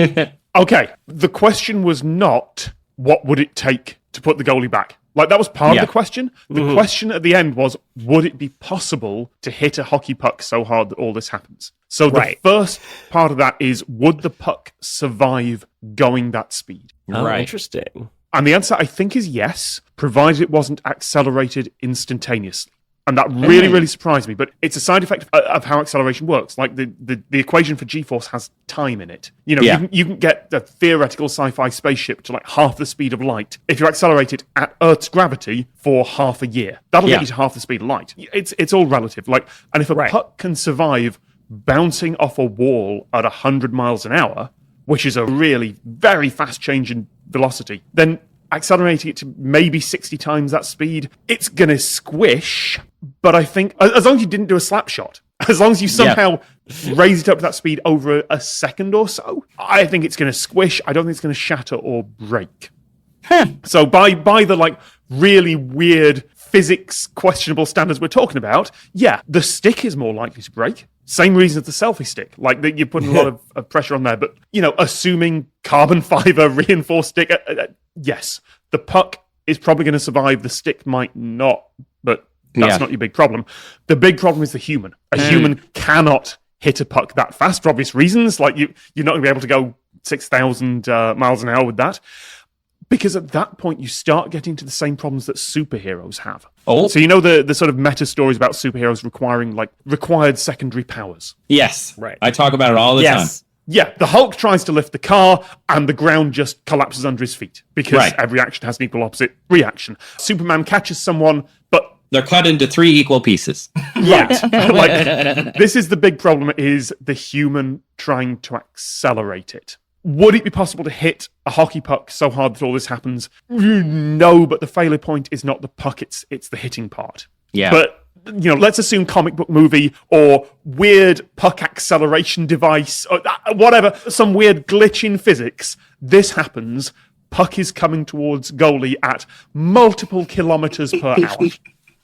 Okay, the question was not what would it take to put the goalie back. Like, that was part of the question. The question at the end was, would it be possible to hit a hockey puck so hard that all this happens? So the first part of that is, would the puck survive going that speed? Oh, interesting. And the answer, I think, is yes, provided it wasn't accelerated instantaneously. And that really surprised me. But it's a side effect of how acceleration works. Like the equation for G-force has time in it. You know, you can get a theoretical sci-fi spaceship to like half the speed of light if you accelerate it at Earth's gravity for half a year. That'll get you to half the speed of light. It's all relative. Like, and if a puck can survive bouncing off a wall at 100 miles an hour, which is a really very fast change in velocity, then accelerating it to maybe 60 times that speed, it's going to squish. But I think as long as you didn't do a slap shot, as long as you somehow raise it up to that speed over a second or so, I think it's going to squish. I don't think it's going to shatter or break. So by the like really weird physics questionable standards we're talking about, the stick is more likely to break. Same reason as the selfie stick. Like that you're putting a lot of pressure on there. But, you know, assuming carbon fiber reinforced stick, yes, the puck is probably going to survive. The stick might not, but that's not your big problem. The big problem is the human. A human cannot hit a puck that fast for obvious reasons. Like you're not going to be able to go 6,000 miles an hour with that. Because at that point, you start getting to the same problems that superheroes have. Oh. So you know the sort of meta stories about superheroes requiring like required secondary powers. Yes. Right. I talk about it all the time. Yeah, the Hulk tries to lift the car and the ground just collapses under his feet because every action has an equal opposite reaction. Superman catches someone, but they're cut into 3 equal pieces. Right. Like, this is the big problem, is the human trying to accelerate it. Would it be possible to hit a hockey puck so hard that all this happens? No, but the failure point is not the puck, it's the hitting part. Yeah. But, you know, let's assume comic book movie or weird puck acceleration device or whatever, some weird glitch in physics. This happens. Puck is coming towards goalie at multiple kilometers per hour.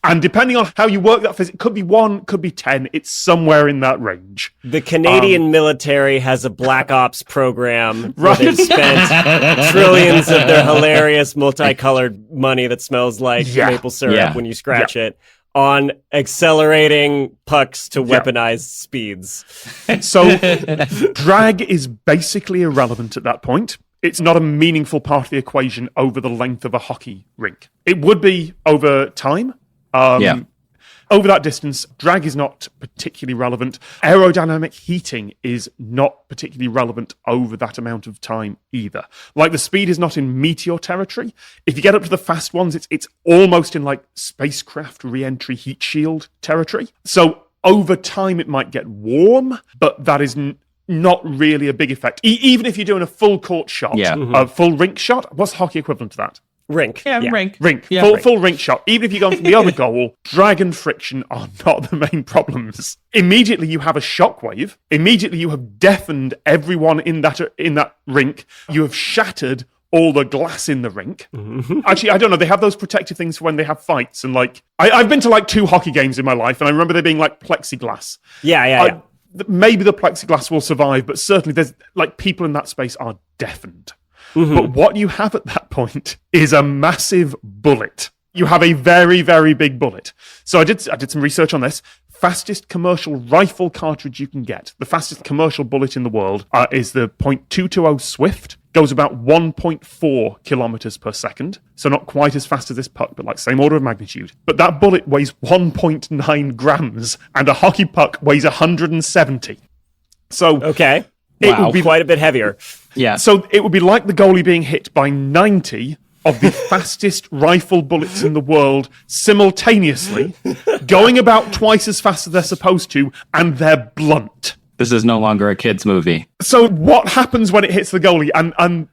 And depending on how you work that physics, it could be 1, could be 10. It's somewhere in that range. The Canadian military has a Black Ops program where they've spent trillions of their hilarious multicolored money that smells like maple syrup when you scratch it on accelerating pucks to weaponized speeds. So drag is basically irrelevant at that point. It's not a meaningful part of the equation over the length of a hockey rink. It would be over time. Over that distance, drag is not particularly relevant. Aerodynamic heating is not particularly relevant over that amount of time either. Like the speed is not in meteor territory. If you get up to the fast ones, it's almost in like spacecraft re-entry heat shield territory. So over time, it might get warm, but that is not really a big effect. Even if you're doing a full court shot, a full rink shot, what's the hockey equivalent to that? Rink. Rink. Full rink shot. Even if you're going from the other goal, drag and friction are not the main problems. Immediately you have a shockwave. Immediately you have deafened everyone in that rink. You have shattered all the glass in the rink. Mm-hmm. Actually, I don't know. They have those protective things for when they have fights. And like, I've been to like 2 hockey games in my life, and I remember there being like plexiglass. Yeah. Maybe the plexiglass will survive, but certainly there's like people in that space are deafened. Mm-hmm. But what you have at that point is a massive bullet. You have a very, very big bullet. So I did some research on this. Fastest commercial rifle cartridge you can get. The fastest commercial bullet in the world is the .220 Swift. Goes about 1.4 kilometers per second. So not quite as fast as this puck, but like same order of magnitude. But that bullet weighs 1.9 grams, and a hockey puck weighs 170. So okay. It would be quite a bit heavier. Yeah. So it would be like the goalie being hit by 90 of the fastest rifle bullets in the world simultaneously, going about twice as fast as they're supposed to, and they're blunt. This is no longer a kid's movie. So what happens when it hits the goalie? And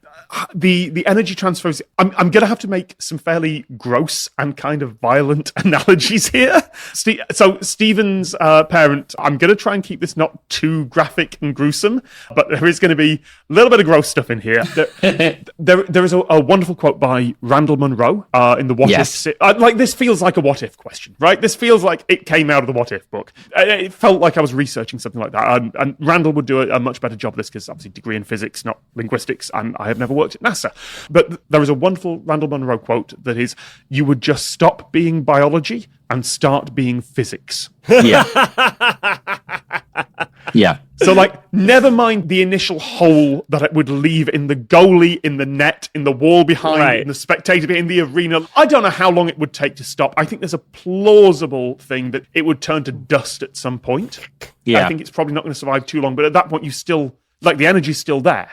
the energy transfers. I'm going to have to make some fairly gross and kind of violent analogies here. So Stephen's parent, I'm going to try and keep this not too graphic and gruesome, but there is going to be a little bit of gross stuff in here. There is a wonderful quote by Randall Munroe in the What If. Like this feels like a what if question, right? This feels like it came out of the What If book. It felt like I was researching something like that. And Randall would do a much better job of this because obviously degree in physics, not linguistics, and I have never worked at NASA. But there is a wonderful Randall Munroe quote that is, you would just stop being biology and start being physics. Yeah. Yeah. So, like, never mind the initial hole that it would leave in the goalie, in the net, in the wall behind, Right. in the spectator, in the arena. I don't know how long it would take to stop. I think there's a plausible thing that it would turn to dust at some point. Yeah. I think it's probably not going to survive too long, but at that point, you still, like, the energy's still there.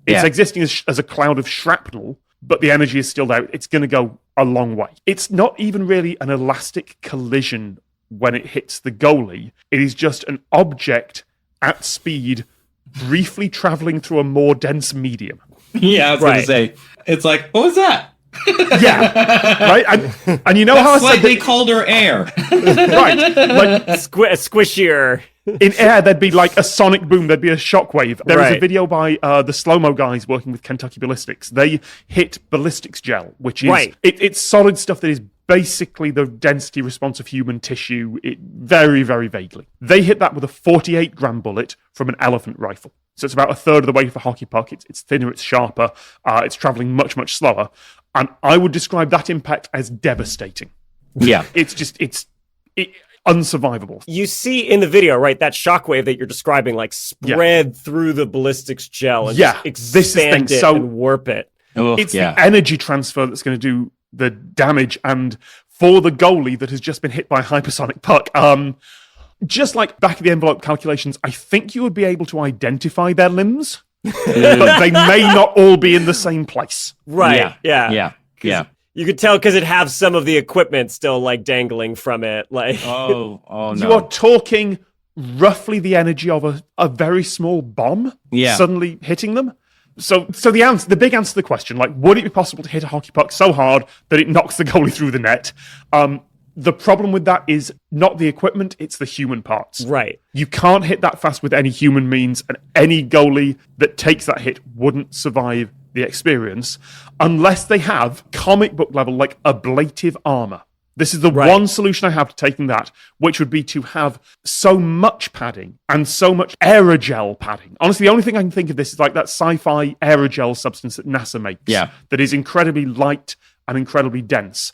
It's Yeah. existing as a cloud of shrapnel, but the energy is still there. It's going to go a long way. It's not even really an elastic collision when it hits the goalie. It is just an object at speed, briefly traveling through a more dense medium. Yeah, I was going to say, it's like, what was that? Yeah, right? And you know how I said Slightly that, colder air. right? Like, Squishier. in air, there'd be like a sonic boom, there'd be a shockwave. There was a Right. video by the slow-mo guys working with Kentucky Ballistics. They hit ballistics gel, which is Right. it's solid stuff that is basically the density response of human tissue, very, very vaguely. They hit that with a 48-gram bullet from an elephant rifle. So it's about a third of the way of a hockey puck. It's thinner, it's sharper, it's traveling much, much slower. And I would describe that impact as devastating. Yeah. It's just, unsurvivable. You see in the video, right, that shockwave that you're describing, like, spread through the ballistics gel and Yeah, just this is the expand thing. it So- and warp it. Oof, It's yeah. the energy transfer that's going to do the damage. And for the goalie that has just been hit by a hypersonic puck, just like back of the envelope calculations, I think you would be able to identify their limbs, but they may not all be in the same place. Right, yeah. Yeah. Yeah. You could tell because it has some of the equipment still, like, dangling from it. Like, Oh no. You are talking roughly the energy of a very small bomb suddenly hitting them. So the big answer to the question, like, would it be possible to hit a hockey puck so hard that it knocks the goalie through the net? The problem with that is not the equipment, it's the human parts. right. You can't hit that fast with any human means, and any goalie that takes that hit wouldn't survive the experience unless they have comic book level, like, ablative armor. This is the one solution I have to taking that, which would be to have so much padding and so much aerogel padding. Honestly, the only thing I can think of this is like that sci-fi aerogel substance that NASA makes that is incredibly light and incredibly dense.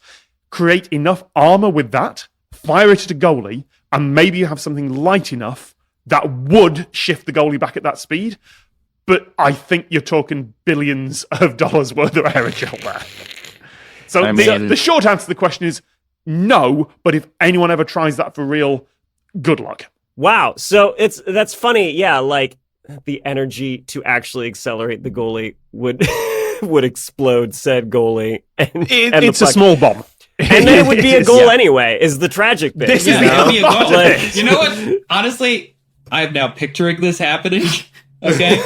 Create enough armor with that, fire it at a goalie, and maybe you have something light enough that would shift the goalie back at that speed. But I think you're talking billions of dollars worth of aerogel there. So I mean- the short answer to the question is no, but if anyone ever tries that for real, good luck. Wow. So that's funny. Yeah, like, the energy to actually accelerate the goalie would would explode said goalie. And the It's a puck. small bomb. And then it would be a is, goal yeah. anyway, is the tragic bit. This you is know? the- It'll be a goal. Like- You know what? Honestly, I'm now picturing this happening. Okay,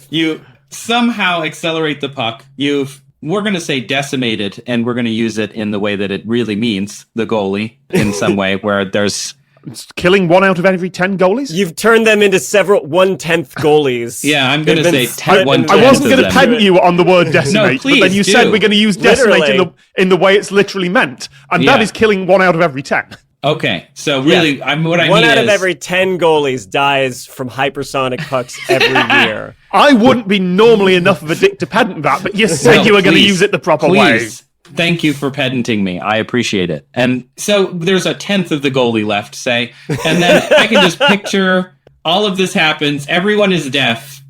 you somehow accelerate the puck. We're going to say decimated, and we're going to use it in the way that it really means, the goalie, in some way where there's. It's killing 1 out of every 10 goalies. You've turned them into several 1/10 goalies. Yeah, I'm going to They've been say split 1/10 into- I wasn't of going to them. pedant you on the word decimate, but then please you do. said we're going to use decimate Literally. in the way it's literally meant, and that Yeah. is killing 1 out of every 10. Okay, so really, Yeah. what I One mean out is of every 10 goalies dies from hypersonic pucks every year. I wouldn't be normally enough of a dick to pedant that, but you said No, you were going to please, use it the proper way. please. Thank you for pedanting me. I appreciate it. And so there's a tenth of the goalie left, say, and then I can just picture all of this happens. Everyone is deaf,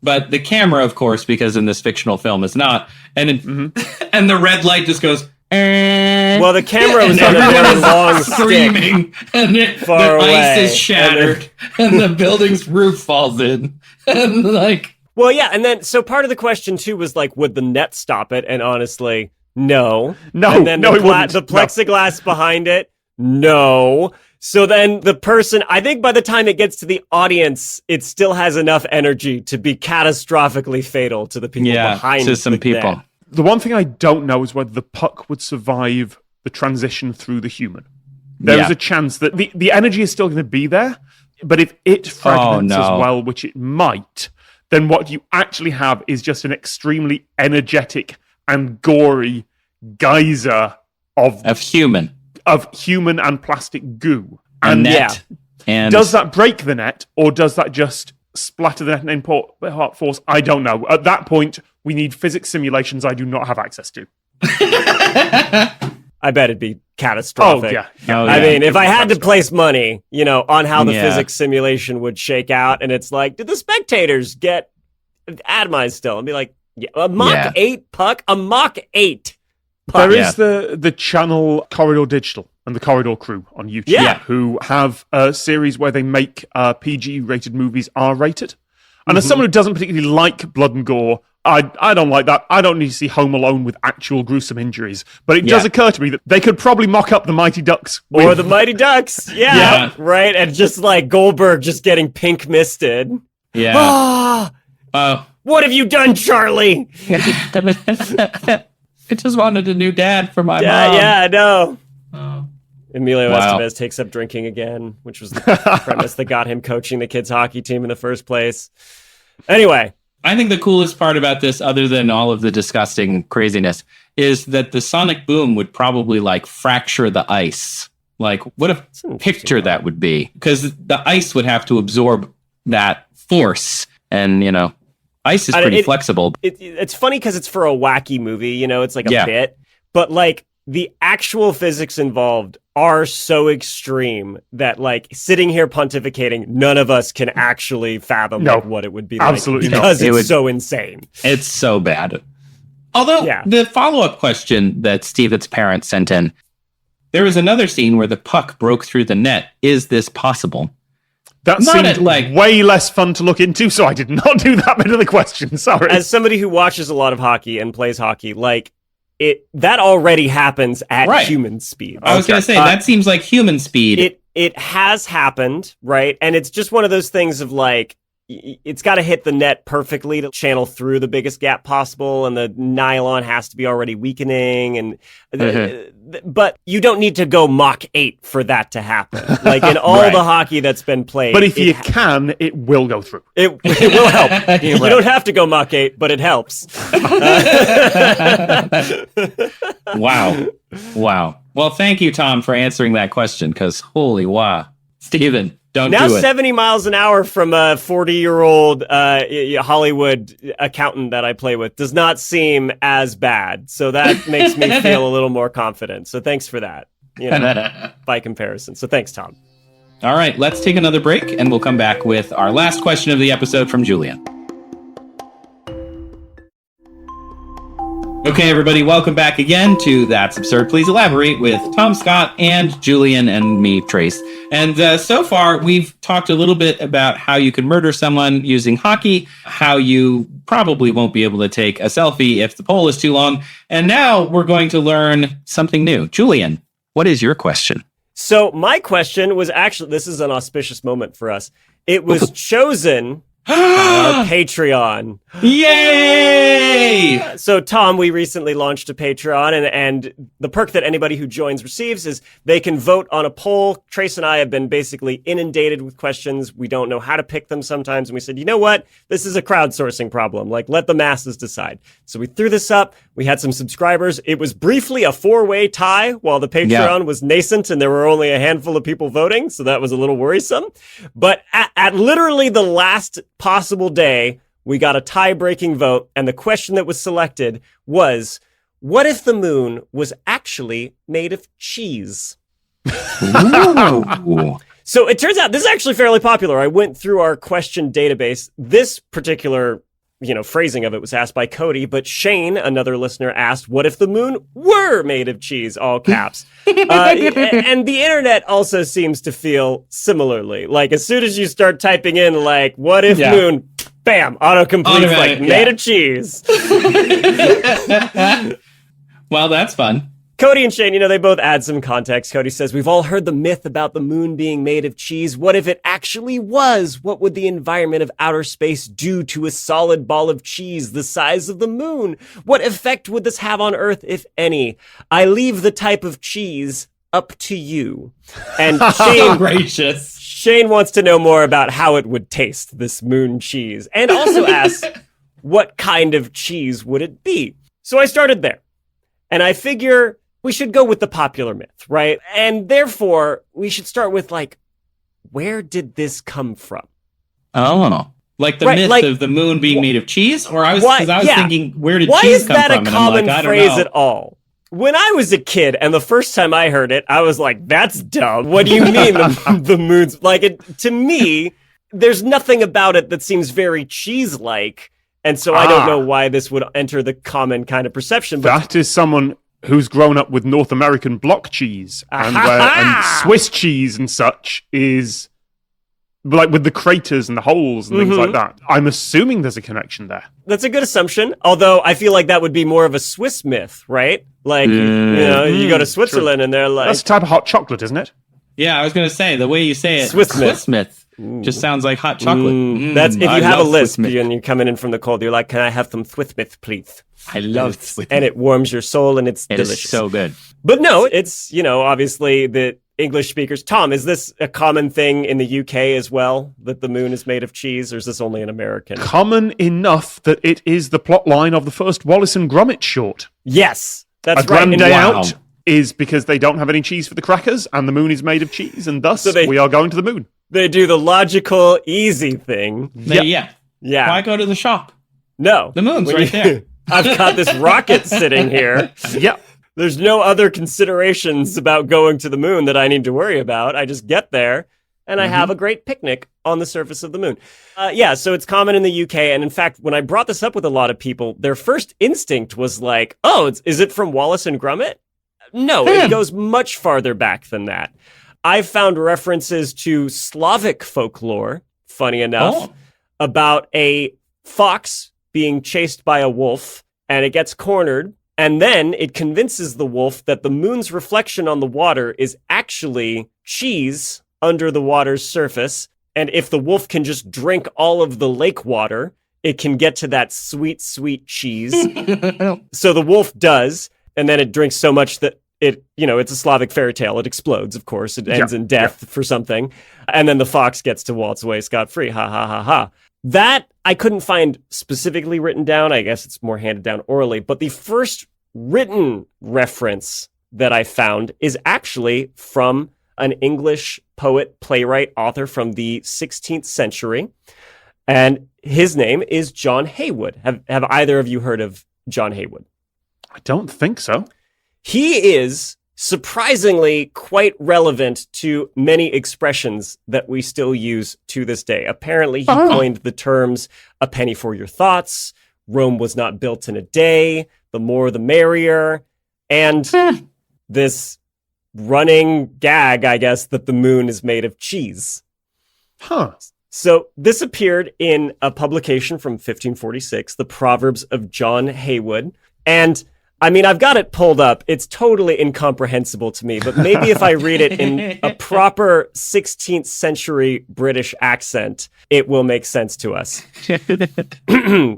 but the camera, of course, because in this fictional film is not. And and the red light just goes. Well, the camera was and on a everyone very is long stick. screaming, and the far ice away. is shattered, and the building's roof falls in, and like. Well, yeah, and then so part of the question too was like, would the net stop it? And honestly, no. No, and then no, the, it wouldn't. the No. plexiglass behind it, no. So then the person, I think by the time it gets to the audience, it still has enough energy to be catastrophically fatal to the people behind to some the people. net. The one thing I don't know is whether the puck would survive the transition through the human. There is a chance that the energy is still going to be there, but if it fragments as well, which it might, then what you actually have is just an extremely energetic and gory geyser of human and plastic goo. and net. yeah. And Does that break the net, or does that just splatter the net and import force? I don't know. At that point, we need physics simulations I do not have access to. I bet it'd be catastrophic. Oh, yeah. Oh, I yeah. mean, if I had to place money, on how the Yeah. physics simulation would shake out, and it's like, did the spectators get atomized still? And be like, yeah, a Mach 8 puck? A Mach 8 puck. There is the channel Corridor Digital and the Corridor Crew on YouTube Yeah. who have a series where they make PG-rated movies R-rated. And as someone who doesn't particularly like blood and gore, I don't like that. I don't need to see Home Alone with actual gruesome injuries. But it does occur to me that they could probably mock up the Mighty Ducks. Or the Mighty Ducks. Yeah. Yeah. Right? And just like Goldberg just getting pink misted. Yeah. Ah, Oh. what have you done, Charlie? I just wanted a new dad for my Yeah, mom. yeah, I know. Oh. Emilio Wow. Estevez takes up drinking again, which was the premise that got him coaching the kids' hockey team in the first place. Anyway. I think the coolest part about this, other than all of the disgusting craziness, is that the sonic boom would probably like fracture the ice. Like, what a an interesting picture that would be. Because the ice would have to absorb that force. And, ice is pretty flexible. It's funny because it's for a wacky movie, it's like a Yeah. bit, but like the actual physics involved are so extreme that like sitting here pontificating, none of us can actually fathom No, like, what it would be like absolutely not. because It it's would- so insane. It's so bad. Although, Yeah. the follow-up question that Steven's parents sent in, there was another scene where the puck broke through the net. Is this possible? That Not seemed at, like- way less fun to look into, so I did not do that bit of the question. Sorry. As somebody who watches a lot of hockey and plays hockey, like that already happens at Right. human speed. I was going to say, that seems like human speed. It has happened, right? And it's just one of those things of like, it's got to hit the net perfectly to channel through the biggest gap possible, and the nylon has to be already weakening, and but you don't need to go Mach 8 for that to happen. Like in all Right. the hockey that's been played, But if you can, it will go through. it will help. You don't have to go Mach 8, but it helps. Wow. Well, thank you, Tom, for answering that question, because holy wow. Steven, don't Now do it. 70 miles an hour from a 40-year-old Hollywood accountant that I play with does not seem as bad. So that makes me feel a little more confident. So thanks for that, by comparison. So thanks, Tom. All right, let's take another break, and we'll come back with our last question of the episode from Julian. Okay, everybody, welcome back again to That's Absurd. Please elaborate with Tom Scott and Julian and me, Trace. And so far, we've talked a little bit about how you can murder someone using hockey, how you probably won't be able to take a selfie if the pole is too long. And now we're going to learn something new. Julian, what is your question? So my question was actually, this is an auspicious moment for us. It was chosen on our Patreon. Yay! So, Tom, we recently launched a Patreon, and the perk that anybody who joins receives is they can vote on a poll. Trace and I have been basically inundated with questions. We don't know how to pick them sometimes, and we said, you know what? This is a crowdsourcing problem. Like, let the masses decide. So we threw this up. We had some subscribers. It was briefly a 4-way tie while the Patreon was nascent, and there were only a handful of people voting, so that was a little worrisome. But at literally the last possible day, we got a tie-breaking vote, and the question that was selected was, what if the moon was actually made of cheese? Ooh. So it turns out this is actually fairly popular. I went through our question database. This particular, phrasing of it was asked by Cody, but Shane, another listener, asked, what if the moon were made of cheese? All caps. And the internet also seems to feel similarly. Like, as soon as you start typing in, like, what if moon, bam, autocomplete, like, made of cheese. Well, that's fun. Cody and Shane, they both add some context. Cody says, we've all heard the myth about the moon being made of cheese. What if it actually was? What would the environment of outer space do to a solid ball of cheese the size of the moon? What effect would this have on Earth, if any? I leave the type of cheese up to you. And Shane, Gracious. Shane wants to know more about how it would taste, this moon cheese, and also asks, what kind of cheese would it be? So I started there. And I figure we should go with the popular myth, right? And therefore, we should start with, like, where did this come from? Oh, like the myth of the moon being made of cheese? Or I was thinking, where did Why cheese is come that from? a common I don't phrase know. at all? When I was a kid, and the first time I heard it, I was like, that's dumb. What do you mean the moon's... Like, to me, there's nothing about it that seems very cheese-like, and so I don't know why this would enter the common kind of perception. But that is someone who's grown up with North American block cheese, and Swiss cheese and such is... like with the craters and the holes and things like that. I'm assuming there's a connection there. That's a good assumption. Although I feel like that would be more of a Swiss myth, right? Like, you go to Switzerland and they're like... That's a type of hot chocolate, isn't it? Yeah, I was going to say, the way you say it, Swiss myth just sounds like hot chocolate. That's if you have a lisp and you're coming in from the cold, you're like, can I have some Swiss myth, please? I love Swiss And it warms your soul and it's delicious. It is so good. But no, it's, obviously the English speakers. Tom, is this a common thing in the UK as well, that the moon is made of cheese, or is this only an American? Common enough that it is the plot line of the first Wallace and Gromit short. Yes, that's A Grand right. Day Out is because they don't have any cheese for the crackers, and the moon is made of cheese, and thus we are going to the moon. They do the logical, easy thing. Yeah. Why go to the shop? No. The moon's right there. I've got this rocket sitting here. Yep. There's no other considerations about going to the moon that I need to worry about. I just get there and I have a great picnic on the surface of the moon. So it's common in the UK. And in fact, when I brought this up with a lot of people, their first instinct was like, is it from Wallace and Gromit? No, it goes much farther back than that. I found references to Slavic folklore, funny enough, about a fox being chased by a wolf and it gets cornered. And then it convinces the wolf that the moon's reflection on the water is actually cheese under the water's surface. And if the wolf can just drink all of the lake water, it can get to that sweet, sweet cheese. So the wolf does, and then it drinks so much that it's a Slavic fairy tale. It explodes, of course. It ends in death for something. And then the fox gets to waltz away scot-free. Ha, ha, ha, ha. That I couldn't find specifically written down. I guess it's more handed down orally. But the first written reference that I found is actually from an English poet, playwright, author from the 16th century. And his name is John Heywood. Have either of you heard of John Heywood? I don't think so. He is surprisingly quite relevant to many expressions that we still use to this day. Apparently, he coined the terms "a penny for your thoughts," "Rome was not built in a day," "the more the merrier," and this running gag, I guess, that the moon is made of cheese. Huh. So this appeared in a publication from 1546, The Proverbs of John Heywood, and I mean, I've got it pulled up. It's totally incomprehensible to me, but maybe if I read it in a proper 16th century British accent, it will make sense to us.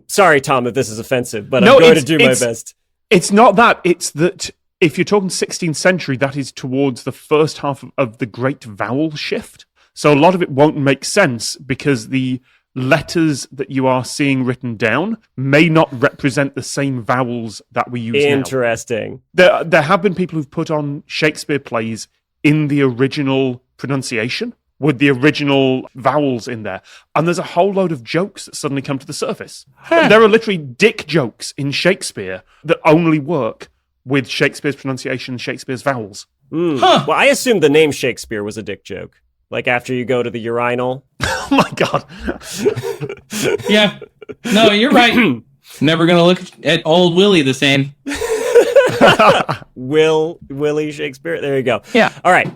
Sorry, Tom, if this is offensive, but I'm going to do my best. It's not that. It's that if you're talking 16th century, that is towards the first half of the Great Vowel Shift. So a lot of it won't make sense because the letters that you are seeing written down may not represent the same vowels that we use now. Interesting. There have been people who've put on Shakespeare plays in the original pronunciation with the original vowels in there. And there's a whole load of jokes that suddenly come to the surface. There are literally dick jokes in Shakespeare that only work with Shakespeare's pronunciation and Shakespeare's vowels. Well, I assumed the name Shakespeare was a dick joke. Like after you go to the urinal. Oh my God. Yeah. No, you're right. Never going to look at old Willie the same. Willie Shakespeare. There you go. Yeah. All right.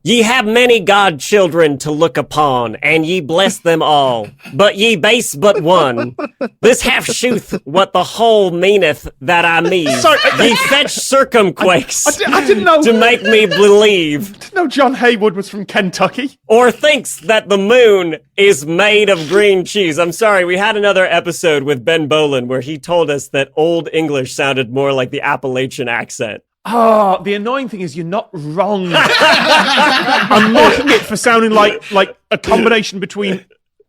Ye have many godchildren to look upon, and ye bless them all, but ye base but one. This half shooth what the whole meaneth that I mean. Ye fetch circumquakes I didn't know. to make me believe. I didn't know John Heywood was from Kentucky. Or thinks that the moon is made of green cheese. I'm sorry, we had another episode with Ben Bolin where he told us that Old English sounded more like the Appalachian accent. Oh, the annoying thing is you're not wrong. I'm mocking it for sounding like a combination between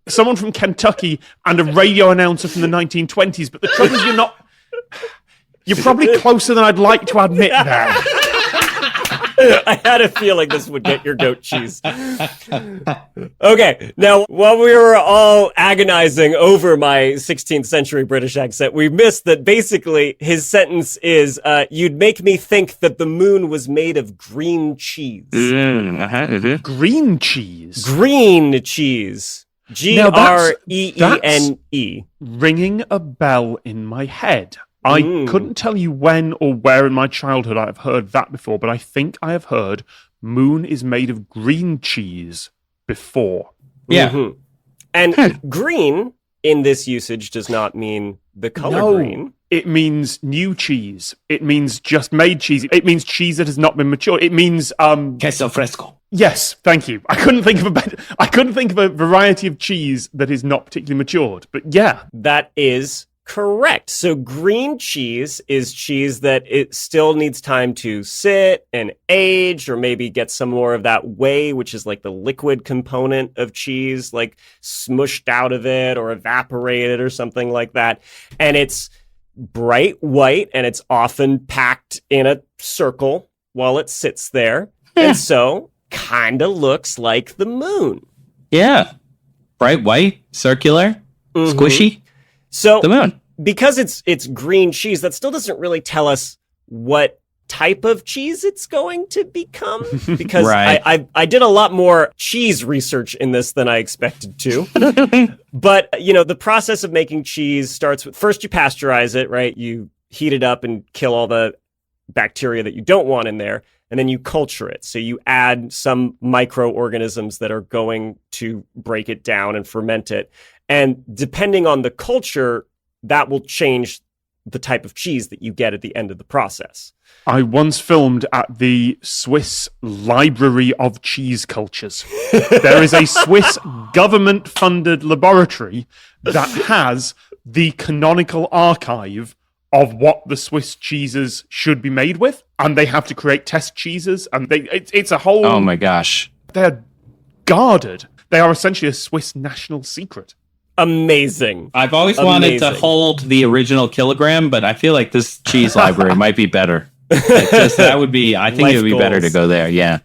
someone from Kentucky and a radio announcer from the 1920s. But the trouble is you're probably closer than I'd like to admit there. I had a feeling this would get your goat cheese. Okay, now while we were all agonizing over my 16th century British accent, we missed that basically his sentence is, you'd make me think that the moon was made of green cheese. Green cheese. Green cheese. Green. Ringing a bell in my head. I couldn't tell you when or where in my childhood I have heard that before, but I think I have heard moon is made of green cheese before. Yeah. Mm-hmm. And green in this usage does not mean the color green. It means new cheese. It means just made cheese. It means cheese that has not been matured. It means Queso fresco. Yes, thank you. I couldn't think of a variety of cheese that is not particularly matured. But yeah, that is correct. So green cheese is cheese that it still needs time to sit and age, or maybe get some more of that whey, which is like the liquid component of cheese, like smushed out of it or evaporated or something like that. And it's bright white, and it's often packed in a circle while it sits there. And so kind of looks like the moon. Yeah. Bright white, circular, squishy. So the moon. Because it's green cheese, that still doesn't really tell us what type of cheese it's going to become. Because Right. I did a lot more cheese research in this than I expected to. But, the process of making cheese starts with, first you pasteurize it, right? You heat it up and kill all the bacteria that you don't want in there. And then you culture it. So you add some microorganisms that are going to break it down and ferment it. And depending on the culture, that will change the type of cheese that you get at the end of the process. I once filmed at the Swiss Library of Cheese Cultures. There is a Swiss government-funded laboratory that has the canonical archive of what the Swiss cheeses should be made with, and they have to create test cheeses, and it's a whole... Oh my gosh. They're guarded. They are essentially a Swiss national secret. Amazing. I've always wanted to hold the original kilogram, but I feel like this cheese library might be better. I think it would be better to go there, yeah.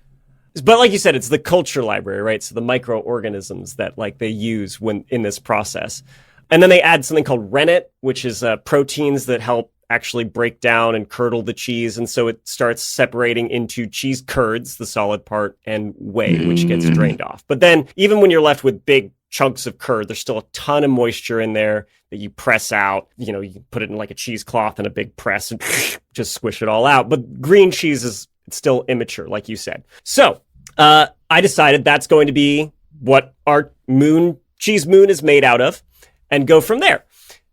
But like you said, it's the culture library, right? So the microorganisms that they use when in this process. And then they add something called rennet, which is proteins that help actually break down and curdle the cheese. And so it starts separating into cheese curds, the solid part, and whey, which gets drained off. But then even when you're left with big chunks of curd, there's still a ton of moisture in there that you press out. You put it in like a cheesecloth and a big press and just squish it all out. But green cheese is still immature, like you said. So I decided that's going to be what our cheese moon is made out of, and go from there.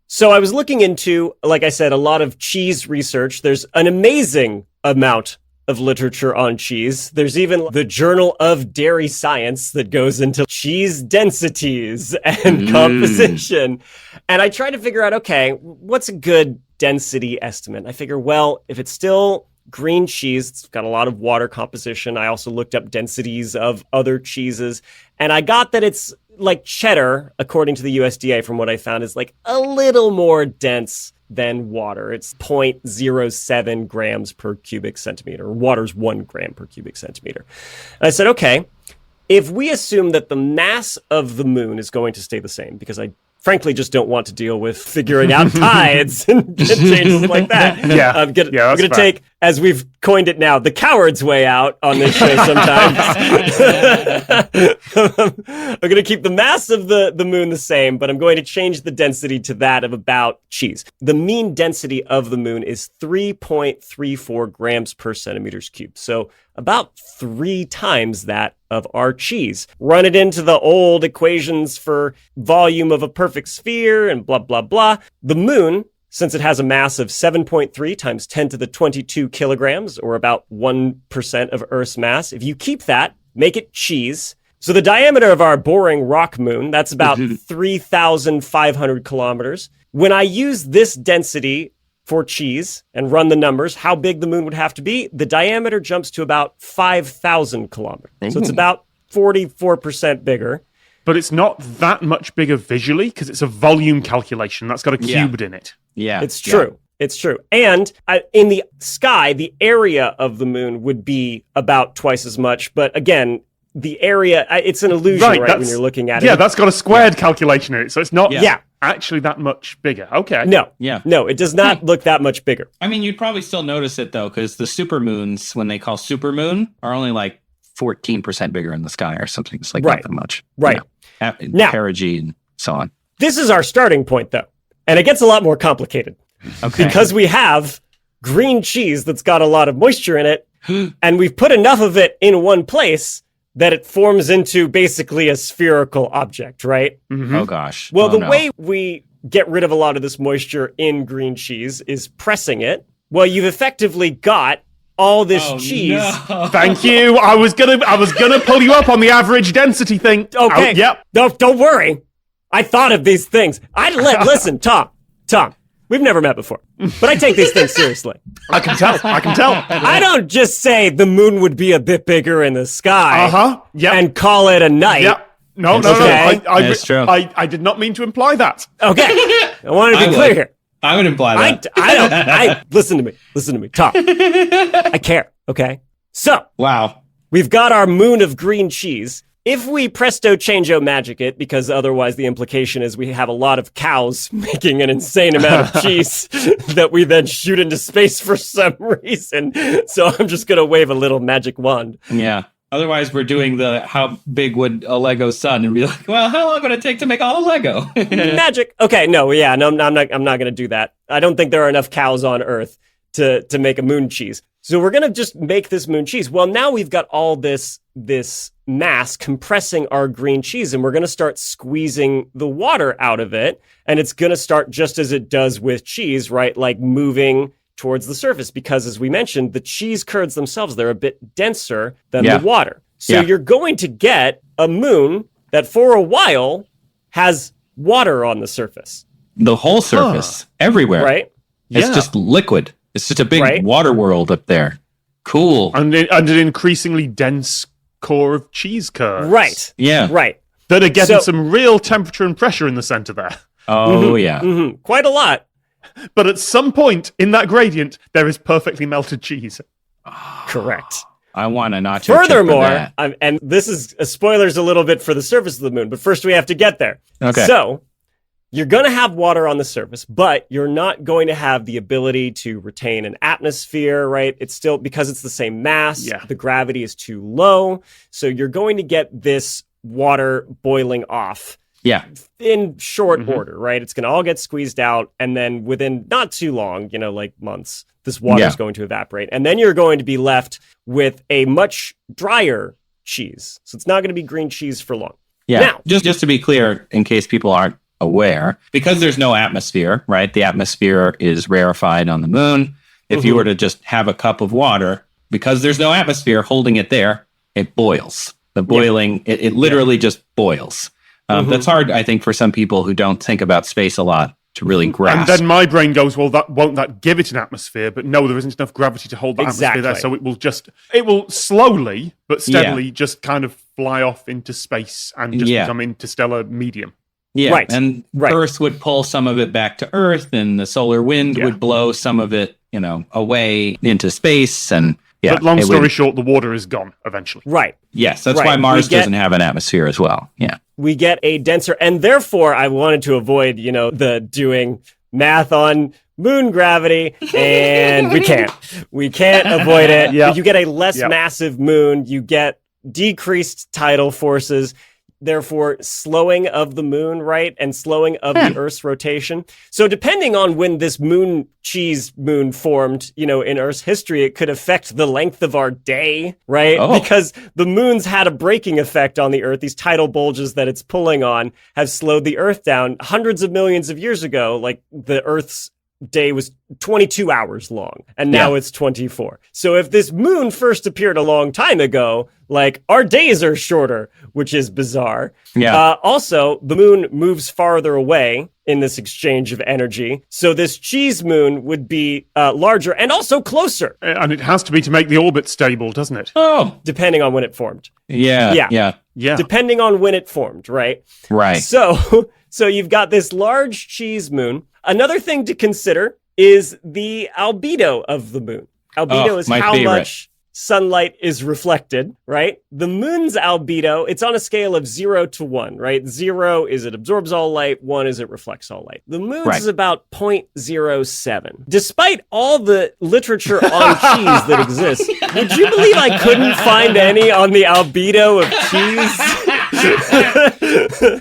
So I was looking into, like I said, a lot of cheese research. There's an amazing amount of literature on cheese. There's even the Journal of Dairy Science that goes into cheese densities and composition. And I tried to figure out, okay, what's a good density estimate? I figure, well, if it's still green cheese, it's got a lot of water composition. I also looked up densities of other cheeses, and I got that it's like cheddar, according to the USDA, from what I found, is like a little more dense than water. It's 0.07 grams per cubic centimeter. Water's 1 gram per cubic centimeter. And I said, okay, if we assume that the mass of the moon is going to stay the same, because I frankly just don't want to deal with figuring out tides and changes like that. Yeah, I'm going to take, as we've coined it now, the coward's way out on this show sometimes. I'm going to keep the mass of the moon the same, but I'm going to change the density to that of about cheese. The mean density of the moon is 3.34 grams per centimeters cubed. So about 3 times that of our cheese. Run it into the old equations for volume of a perfect sphere and blah, blah, blah. The moon, since it has a mass of 7.3 times 10 to the 22 kilograms, or about 1% of Earth's mass, if you keep that, make it cheese. So the diameter of our boring rock moon, that's about 3,500 kilometers. When I use this density for cheese and run the numbers, how big the moon would have to be, the diameter jumps to about 5,000 kilometers. So it's about 44% bigger. But it's not that much bigger visually, because it's a volume calculation. That's got a cubed in it. Yeah. It's true. It's true. And in the sky, the area of the moon would be about twice as much. But again, the area, it's an illusion, right, when you're looking at it. Yeah, that's got a squared calculation in it, so it's not Yeah. actually that much bigger. Okay. No. Yeah. No, it does not look that much bigger. I mean, you'd probably still notice it, though, because the supermoons, when they call supermoon, are only like 14% bigger in the sky or something. It's like Right. not that much. Right. Yeah. Now- Perigee and so on. This is our starting point, though. And it gets a lot more complicated. Okay. Because we have green cheese that's got a lot of moisture in it, and we've put enough of it in one place that it forms into basically a spherical object, right? Oh, gosh. Well, Oh, the no. way we get rid of a lot of this moisture in green cheese is pressing it. Well, you've effectively got all this cheese. No. Thank you. I was gonna pull you up on the average density thing. Okay. Oh, yep. Don't worry. I thought of these things. Listen, Tom, we've never met before, but I take these things seriously. I can tell. I don't just say the moon would be a bit bigger in the sky Yep. and call it a night. Yep. No. Okay. That's true. I did not mean to imply that. Okay. I want to I be would. clear here. I would imply that. Listen to me, Tom. I care, okay? So, Wow. we've got our moon of green cheese. If we presto changeo magic it, because otherwise the implication is we have a lot of cows making an insane amount of cheese that we then shoot into space for some reason. So I'm just going to wave a little magic wand. Yeah. Otherwise, we're doing the how big would a Lego sun and be like, well, how long would it take to make all a Lego? Magic. Okay, no, I'm not going to do that. I don't think there are enough cows on Earth to make a moon cheese. So we're going to just make this moon cheese. Well, now we've got all this mass compressing our green cheese, and we're going to start squeezing the water out of it. And it's going to start just as it does with cheese, right? Like moving towards the surface, because as we mentioned, the cheese curds themselves, they're a bit denser than the water. So you're going to get a moon that for a while has water on the surface. The whole surface, everywhere. Right? It's just liquid. It's just a big water world up there. Cool. And an increasingly dense core of cheese curds. Right. Yeah. Right. That are getting So- some real temperature and pressure in the center there. Oh, yeah. Mm-hmm. Quite a lot. But at some point in that gradient, there is perfectly melted cheese. Correct. I want a nacho chip for Furthermore, that. and this is spoilers a little bit for the surface of the moon, but first we have to get there. Okay. So you're going to have water on the surface, but you're not going to have the ability to retain an atmosphere, right? It's still, because it's the same mass, the gravity is too low. So you're going to get this water boiling off Yeah. in short order, right? It's going to all get squeezed out. And then within not too long, like months, this water is going to evaporate. And then you're going to be left with a much drier cheese. So it's not going to be green cheese for long. Yeah. Now, just to be clear, in case people aren't aware, because there's no atmosphere, right? The atmosphere is rarefied on the moon. If you were to just have a cup of water, because there's no atmosphere holding it there, it boils. The boiling, it literally just boils. That's hard, I think, for some people who don't think about space a lot to really grasp. And then my brain goes, well, won't that give it an atmosphere? But no, there isn't enough gravity to hold the atmosphere there. So it will slowly but steadily just kind of fly off into space and just become interstellar medium. Yeah, Right. and Earth would pull some of it back to Earth, and the solar wind would blow some of it, away into space. And But long story short, the water is gone eventually. right. Yes, that's why Mars doesn't have an atmosphere as well. Yeah. We get a denser, and therefore I wanted to avoid, the doing math on moon gravity, and we can't. We can't avoid it. You get a less massive moon, you get decreased tidal forces, therefore slowing of the moon, right? And slowing of the Earth's rotation. So depending on when this cheese moon formed, in Earth's history, it could affect the length of our day, right? Oh. Because the moon's had a braking effect on the Earth. These tidal bulges that it's pulling on have slowed the Earth down. Hundreds of millions of years ago, like the Earth's day was 22 hours long, and now it's 24. So if this moon first appeared a long time ago, like our days are shorter, which is bizarre. Yeah. Also, the moon moves farther away in this exchange of energy. So this cheese moon would be larger and also closer, And it has to be to make the orbit stable, doesn't it? Oh. depending on when it formed. Yeah. Depending on when it formed, right? Right. So you've got this large cheese moon. Another thing to consider is the albedo of the moon. Albedo is my how favorite. much sunlight is reflected, right? The moon's albedo, it's on a scale of 0 to 1, right? 0 is it absorbs all light, 1 is it reflects all light. The moon's Right. is about 0.07. Despite all the literature on cheese that exists, would you believe I couldn't find any on the albedo of cheese? So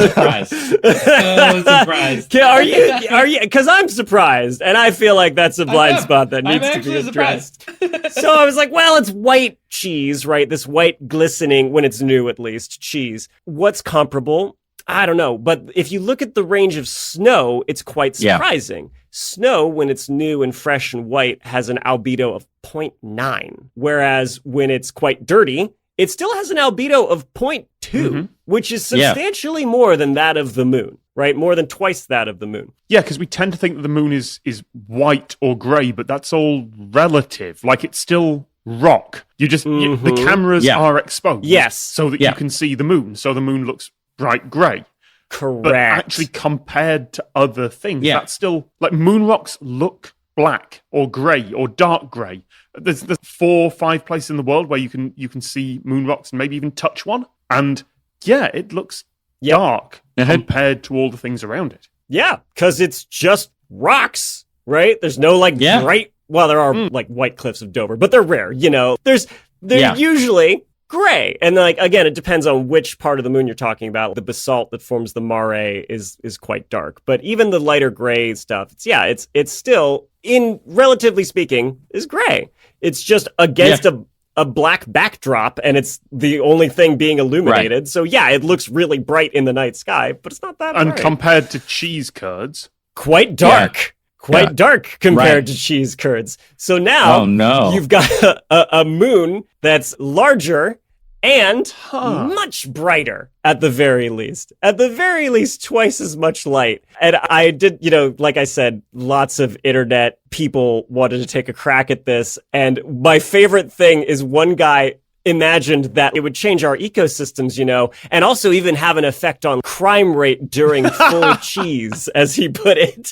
surprised. So surprised. Are you? Because I'm surprised, and I feel like that's a blind spot that I'm needs to be actually addressed. surprised. So I was like, well, it's white cheese, right? This white glistening, when it's new at least, cheese. What's comparable? I don't know. But if you look at the range of snow, it's quite surprising. Snow, when it's new and fresh and white, has an albedo of 0.9. Whereas when it's quite dirty, it still has an albedo of 0.2, which is substantially more than that of the moon, right? More than twice that of the moon. Yeah, because we tend to think that the moon is white or grey, but that's all relative. Like, it's still rock. You just the cameras are exposed, Yes. so that you can see the moon. So the moon looks bright grey. Correct. But actually, compared to other things, Yeah. that's still like moon rocks look black or grey or dark grey. There's 4 or 5 places in the world where you can see moon rocks and maybe even touch one, and yeah, it looks dark compared to all the things around it. Yeah, because it's just rocks, right? There's no bright. Well, there are like white cliffs of Dover, but they're rare. You know, they're usually gray, and like again, it depends on which part of the moon you're talking about. The basalt that forms the mare is quite dark, but even the lighter gray stuff, it's still, in relatively speaking, is gray. It's just against a black backdrop, and it's the only thing being illuminated. Right. So yeah, it looks really bright in the night sky, but it's not that bright. And compared to cheese curds, quite dark. Quite dark compared to cheese curds. So now you've got a moon that's larger and much brighter at the very least. At the very least, twice as much light. And I did, like I said, lots of internet people wanted to take a crack at this. And my favorite thing is one guy imagined that it would change our ecosystems, and also even have an effect on crime rate during full cheese, as he put it.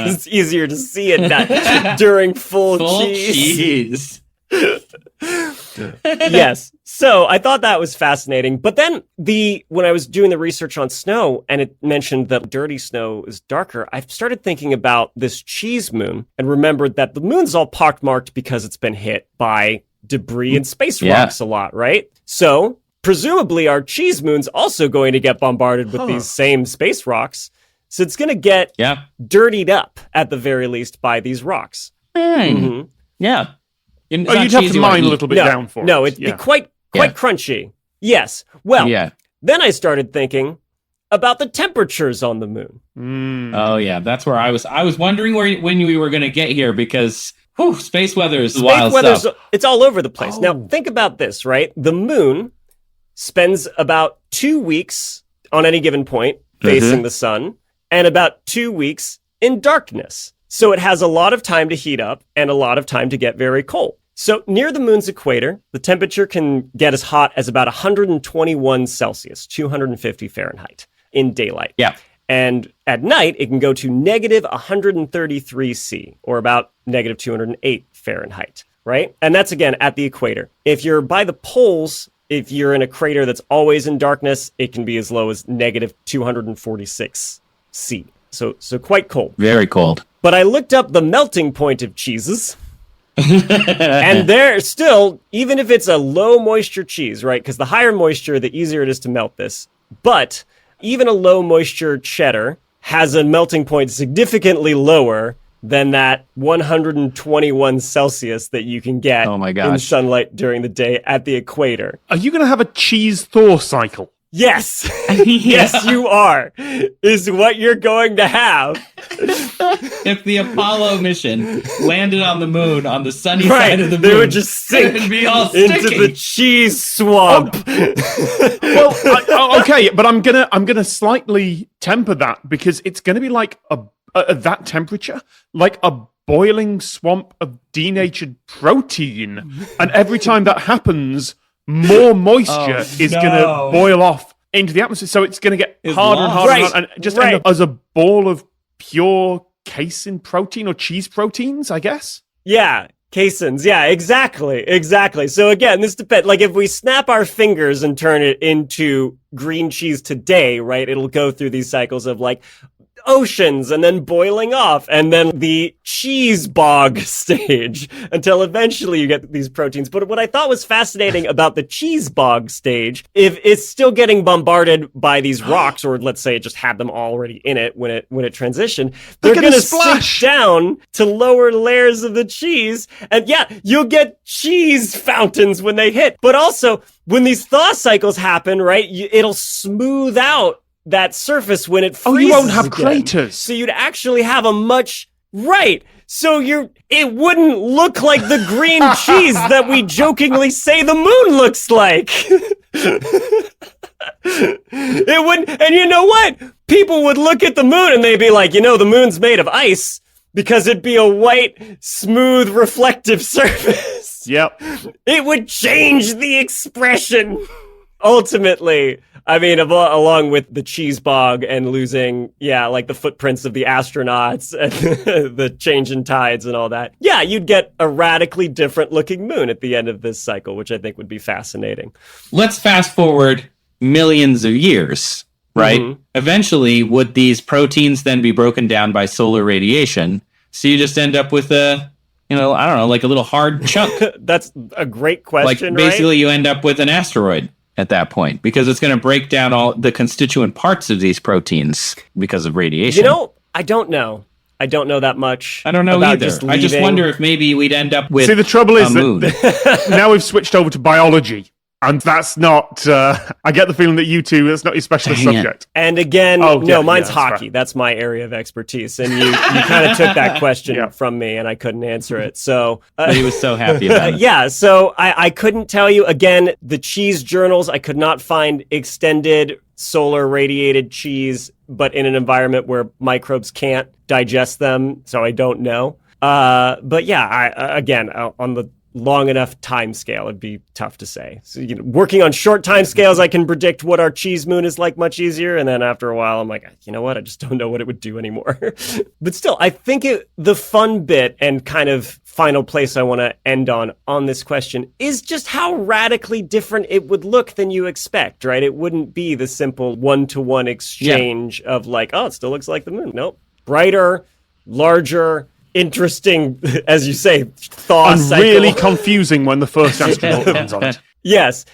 It's easier to see it during full cheese. Yes. So I thought that was fascinating. But then when I was doing the research on snow and it mentioned that dirty snow is darker, I started thinking about this cheese moon and remembered that the moon's all pockmarked because it's been hit by debris and space rocks a lot, right? So presumably our cheese moon's also going to get bombarded with these same space rocks. So it's going to get dirtied up at the very least by these rocks. Yeah. you'd have to mine a little bit down for it. No, it'd be quite crunchy. Yes. Well, then I started thinking about the temperatures on the moon. Oh yeah, that's where I was wondering when we were going to get here, because space weather is wild stuff. It's all over the place. Now think about this, right? The moon spends about 2 weeks on any given point facing the sun, and about 2 weeks in darkness. So it has a lot of time to heat up and a lot of time to get very cold. So near the moon's equator, the temperature can get as hot as about 121 Celsius, 250 Fahrenheit in daylight. Yeah. And at night, it can go to negative 133 C, or about negative 208 Fahrenheit, right? And that's, again, at the equator. If you're by the poles, if you're in a crater that's always in darkness, it can be as low as negative 246 C. So quite cold. Very cold. But I looked up the melting point of cheeses, and they're still, even if it's a low moisture cheese, right? Because the higher moisture, the easier it is to melt this. But even a low moisture cheddar has a melting point significantly lower than that 121 Celsius that you can get in sunlight during the day at the equator. Are you going to have a cheese thaw cycle? Yes. Yes, you are, is what you're going to have. If the Apollo mission landed on the moon on the sunny side of the moon, they would just sink and be all into the cheese swamp. Okay, but I'm gonna slightly temper that, because it's gonna be like at that temperature, like a boiling swamp of denatured protein, and every time that happens, more moisture is going to boil off into the atmosphere. So it's going to get harder and harder and just end up as a ball of pure casein protein or cheese proteins, I guess. Yeah, caseins. Yeah, exactly. So again, this depends. Like if we snap our fingers and turn it into green cheese today, right? It'll go through these cycles of like oceans and then boiling off and then the cheese bog stage until eventually you get these proteins. But what I thought was fascinating about the cheese bog stage, if it's still getting bombarded by these rocks, or let's say it just had them already in it when it transitioned, they're going to sink down to lower layers of the cheese. And yeah, you'll get cheese fountains when they hit. But also when these thaw cycles happen, right, it'll smooth out that surface when it freezes. Oh, you won't have again. craters. So you'd actually have a much right. So it wouldn't look like the green cheese that we jokingly say the moon looks like. It wouldn't, and you know what? People would look at the moon and they'd be like, the moon's made of ice because it'd be a white, smooth, reflective surface. Yep. It would change the expression. Ultimately, I mean, along with the cheese bog and losing, like the footprints of the astronauts and the change in tides and all that. Yeah, you'd get a radically different looking moon at the end of this cycle, which I think would be fascinating. Let's fast forward millions of years, right? Mm-hmm. Eventually, would these proteins then be broken down by solar radiation? So you just end up with I don't know, like a little hard chunk. That's a great question, like basically you end up with an asteroid at that point, because it's going to break down all the constituent parts of these proteins because of radiation. I don't know. I don't know that much. I don't know either. I just wonder if maybe we'd end up with the trouble is moon. That now we've switched over to biology. And that's not, I get the feeling that you two, that's not your specialist subject. And again, mine's hockey. Fair. That's my area of expertise. And you kind of took that question from me and I couldn't answer it. So but he was so happy about it. Yeah, so I couldn't tell you. Again, the cheese journals, I could not find extended solar radiated cheese, but in an environment where microbes can't digest them. So I don't know. But yeah, again, on the long enough time scale, it'd be tough to say. So, working on short time scales, I can predict what our cheese moon is like much easier. And then after a while, I'm like, you know what? I just don't know what it would do anymore. But still, I think the fun bit and kind of final place I want to end on this question is just how radically different it would look than you expect, right? It wouldn't be the simple one-to-one exchange of like, oh, it still looks like the moon. Nope. Brighter, larger, interesting, as you say, thaw and cycle. Really confusing when the first astronaut lands on it. Yes.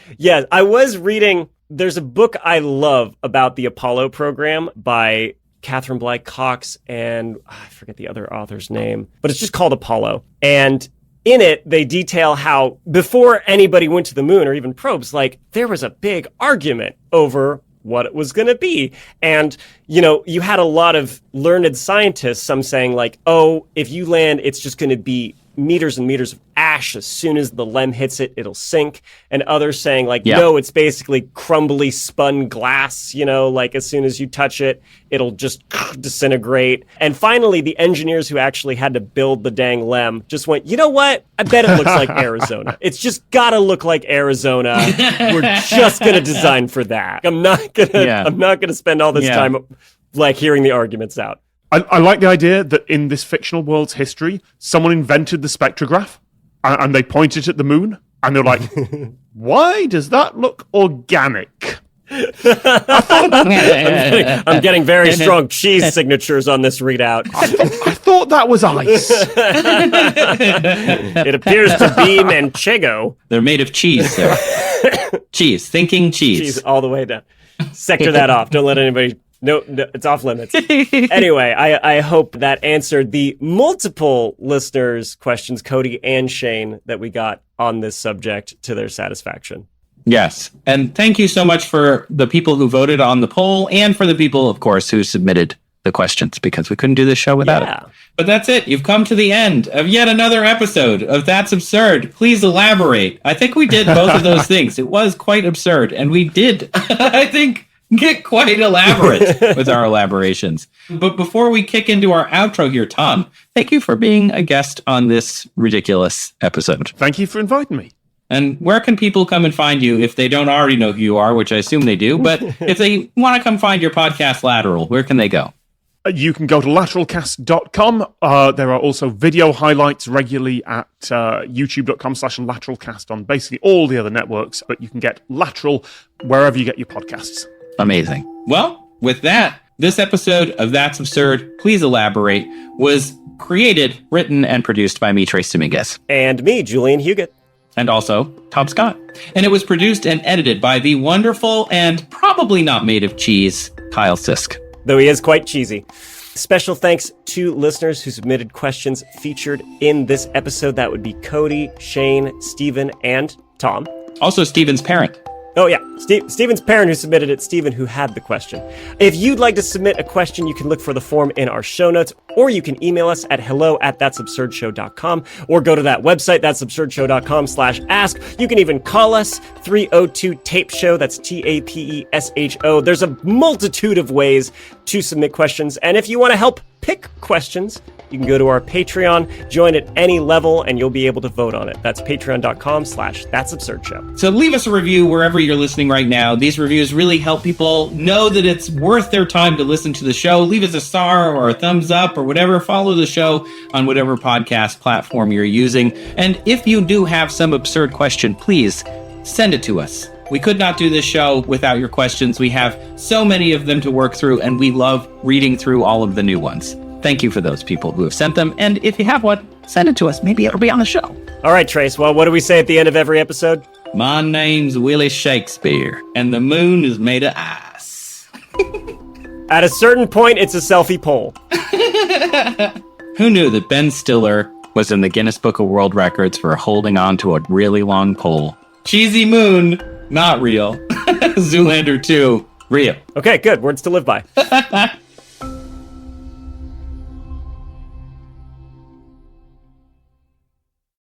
I was reading, there's a book I love about the Apollo program by Catherine Blythe Cox and I forget the other author's name, but it's just called Apollo. And in it, they detail how before anybody went to the moon or even probes, like there was a big argument over what it was going to be. And, you had a lot of learned scientists, some saying like, oh, if you land, it's just going to be meters and meters of ash. As soon as the LEM hits it, it'll sink. And others saying like, no, it's basically crumbly spun glass, like as soon as you touch it, it'll just disintegrate. And finally, the engineers who actually had to build the dang LEM just went, you know what? I bet it looks like Arizona. It's just gotta look like Arizona. We're just gonna design for that. I'm not gonna spend all this time like hearing the arguments out. I like the idea that in this fictional world's history, someone invented the spectrograph and they pointed at the moon and they're like, why does that look organic? I'm getting very strong cheese signatures on this readout. I thought that was ice. It appears to be manchego. They're made of cheese, sir. Cheese. Thinking cheese. Cheese all the way down. Sector that off. Don't let anybody... No, it's off limits. Anyway, I hope that answered the multiple listeners' questions, Cody and Shane, that we got on this subject to their satisfaction. Yes. And thank you so much for the people who voted on the poll and for the people, of course, who submitted the questions, because we couldn't do this show without it. But that's it. You've come to the end of yet another episode of That's Absurd. Please elaborate. I think we did both of those things. It was quite absurd. And we did, I think, get quite elaborate with our elaborations. But before we kick into our outro here, Tom, thank you for being a guest on this ridiculous episode. Thank you for inviting me. And where can people come and find you if they don't already know who you are, which I assume they do, but if they want to come find your podcast Lateral, where can they go? You can go to lateralcast.com. There are also video highlights regularly at youtube.com/lateralcast on basically all the other networks, but you can get Lateral wherever you get your podcasts. Amazing. Well, with that, this episode of That's Absurd, Please Elaborate, was created, written, and produced by me, Trace Dominguez. And me, Julian Huguet. And also Tom Scott. And it was produced and edited by the wonderful and probably not made of cheese, Kyle Sisk. Though he is quite cheesy. Special thanks to listeners who submitted questions featured in this episode. That would be Cody, Shane, Stephen, and Tom. Also Stephen's parent. Oh, yeah. Stephen's parent who submitted it, Stephen, who had the question. If you'd like to submit a question, you can look for the form in our show notes, or you can email us at hello@that'sabsurdshow.com, or go to that website, that'sabsurdshow.com/ask. You can even call us, 302-TAPE-SHOW, that's TAPESHO. There's a multitude of ways to submit questions, and if you want to help pick questions, you can go to our Patreon, join at any level, and you'll be able to vote on it. That's patreon.com/that'sabsurdshow. So leave us a review wherever you're listening right now. These reviews really help people know that it's worth their time to listen to the show. Leave us a star or a thumbs up or whatever. Follow the show on whatever podcast platform you're using. And if you do have some absurd question, please send it to us. We could not do this show without your questions. We have so many of them to work through, and we love reading through all of the new ones. Thank you for those people who have sent them. And if you have one, send it to us. Maybe it'll be on the show. All right, Trace. Well, what do we say at the end of every episode? My name's Willie Shakespeare, and the moon is made of ice. At a certain point, it's a selfie poll. Who knew that Ben Stiller was in the Guinness Book of World Records for holding on to a really long pole? Cheesy moon, not real. Zoolander 2, real. Okay, good. Words to live by.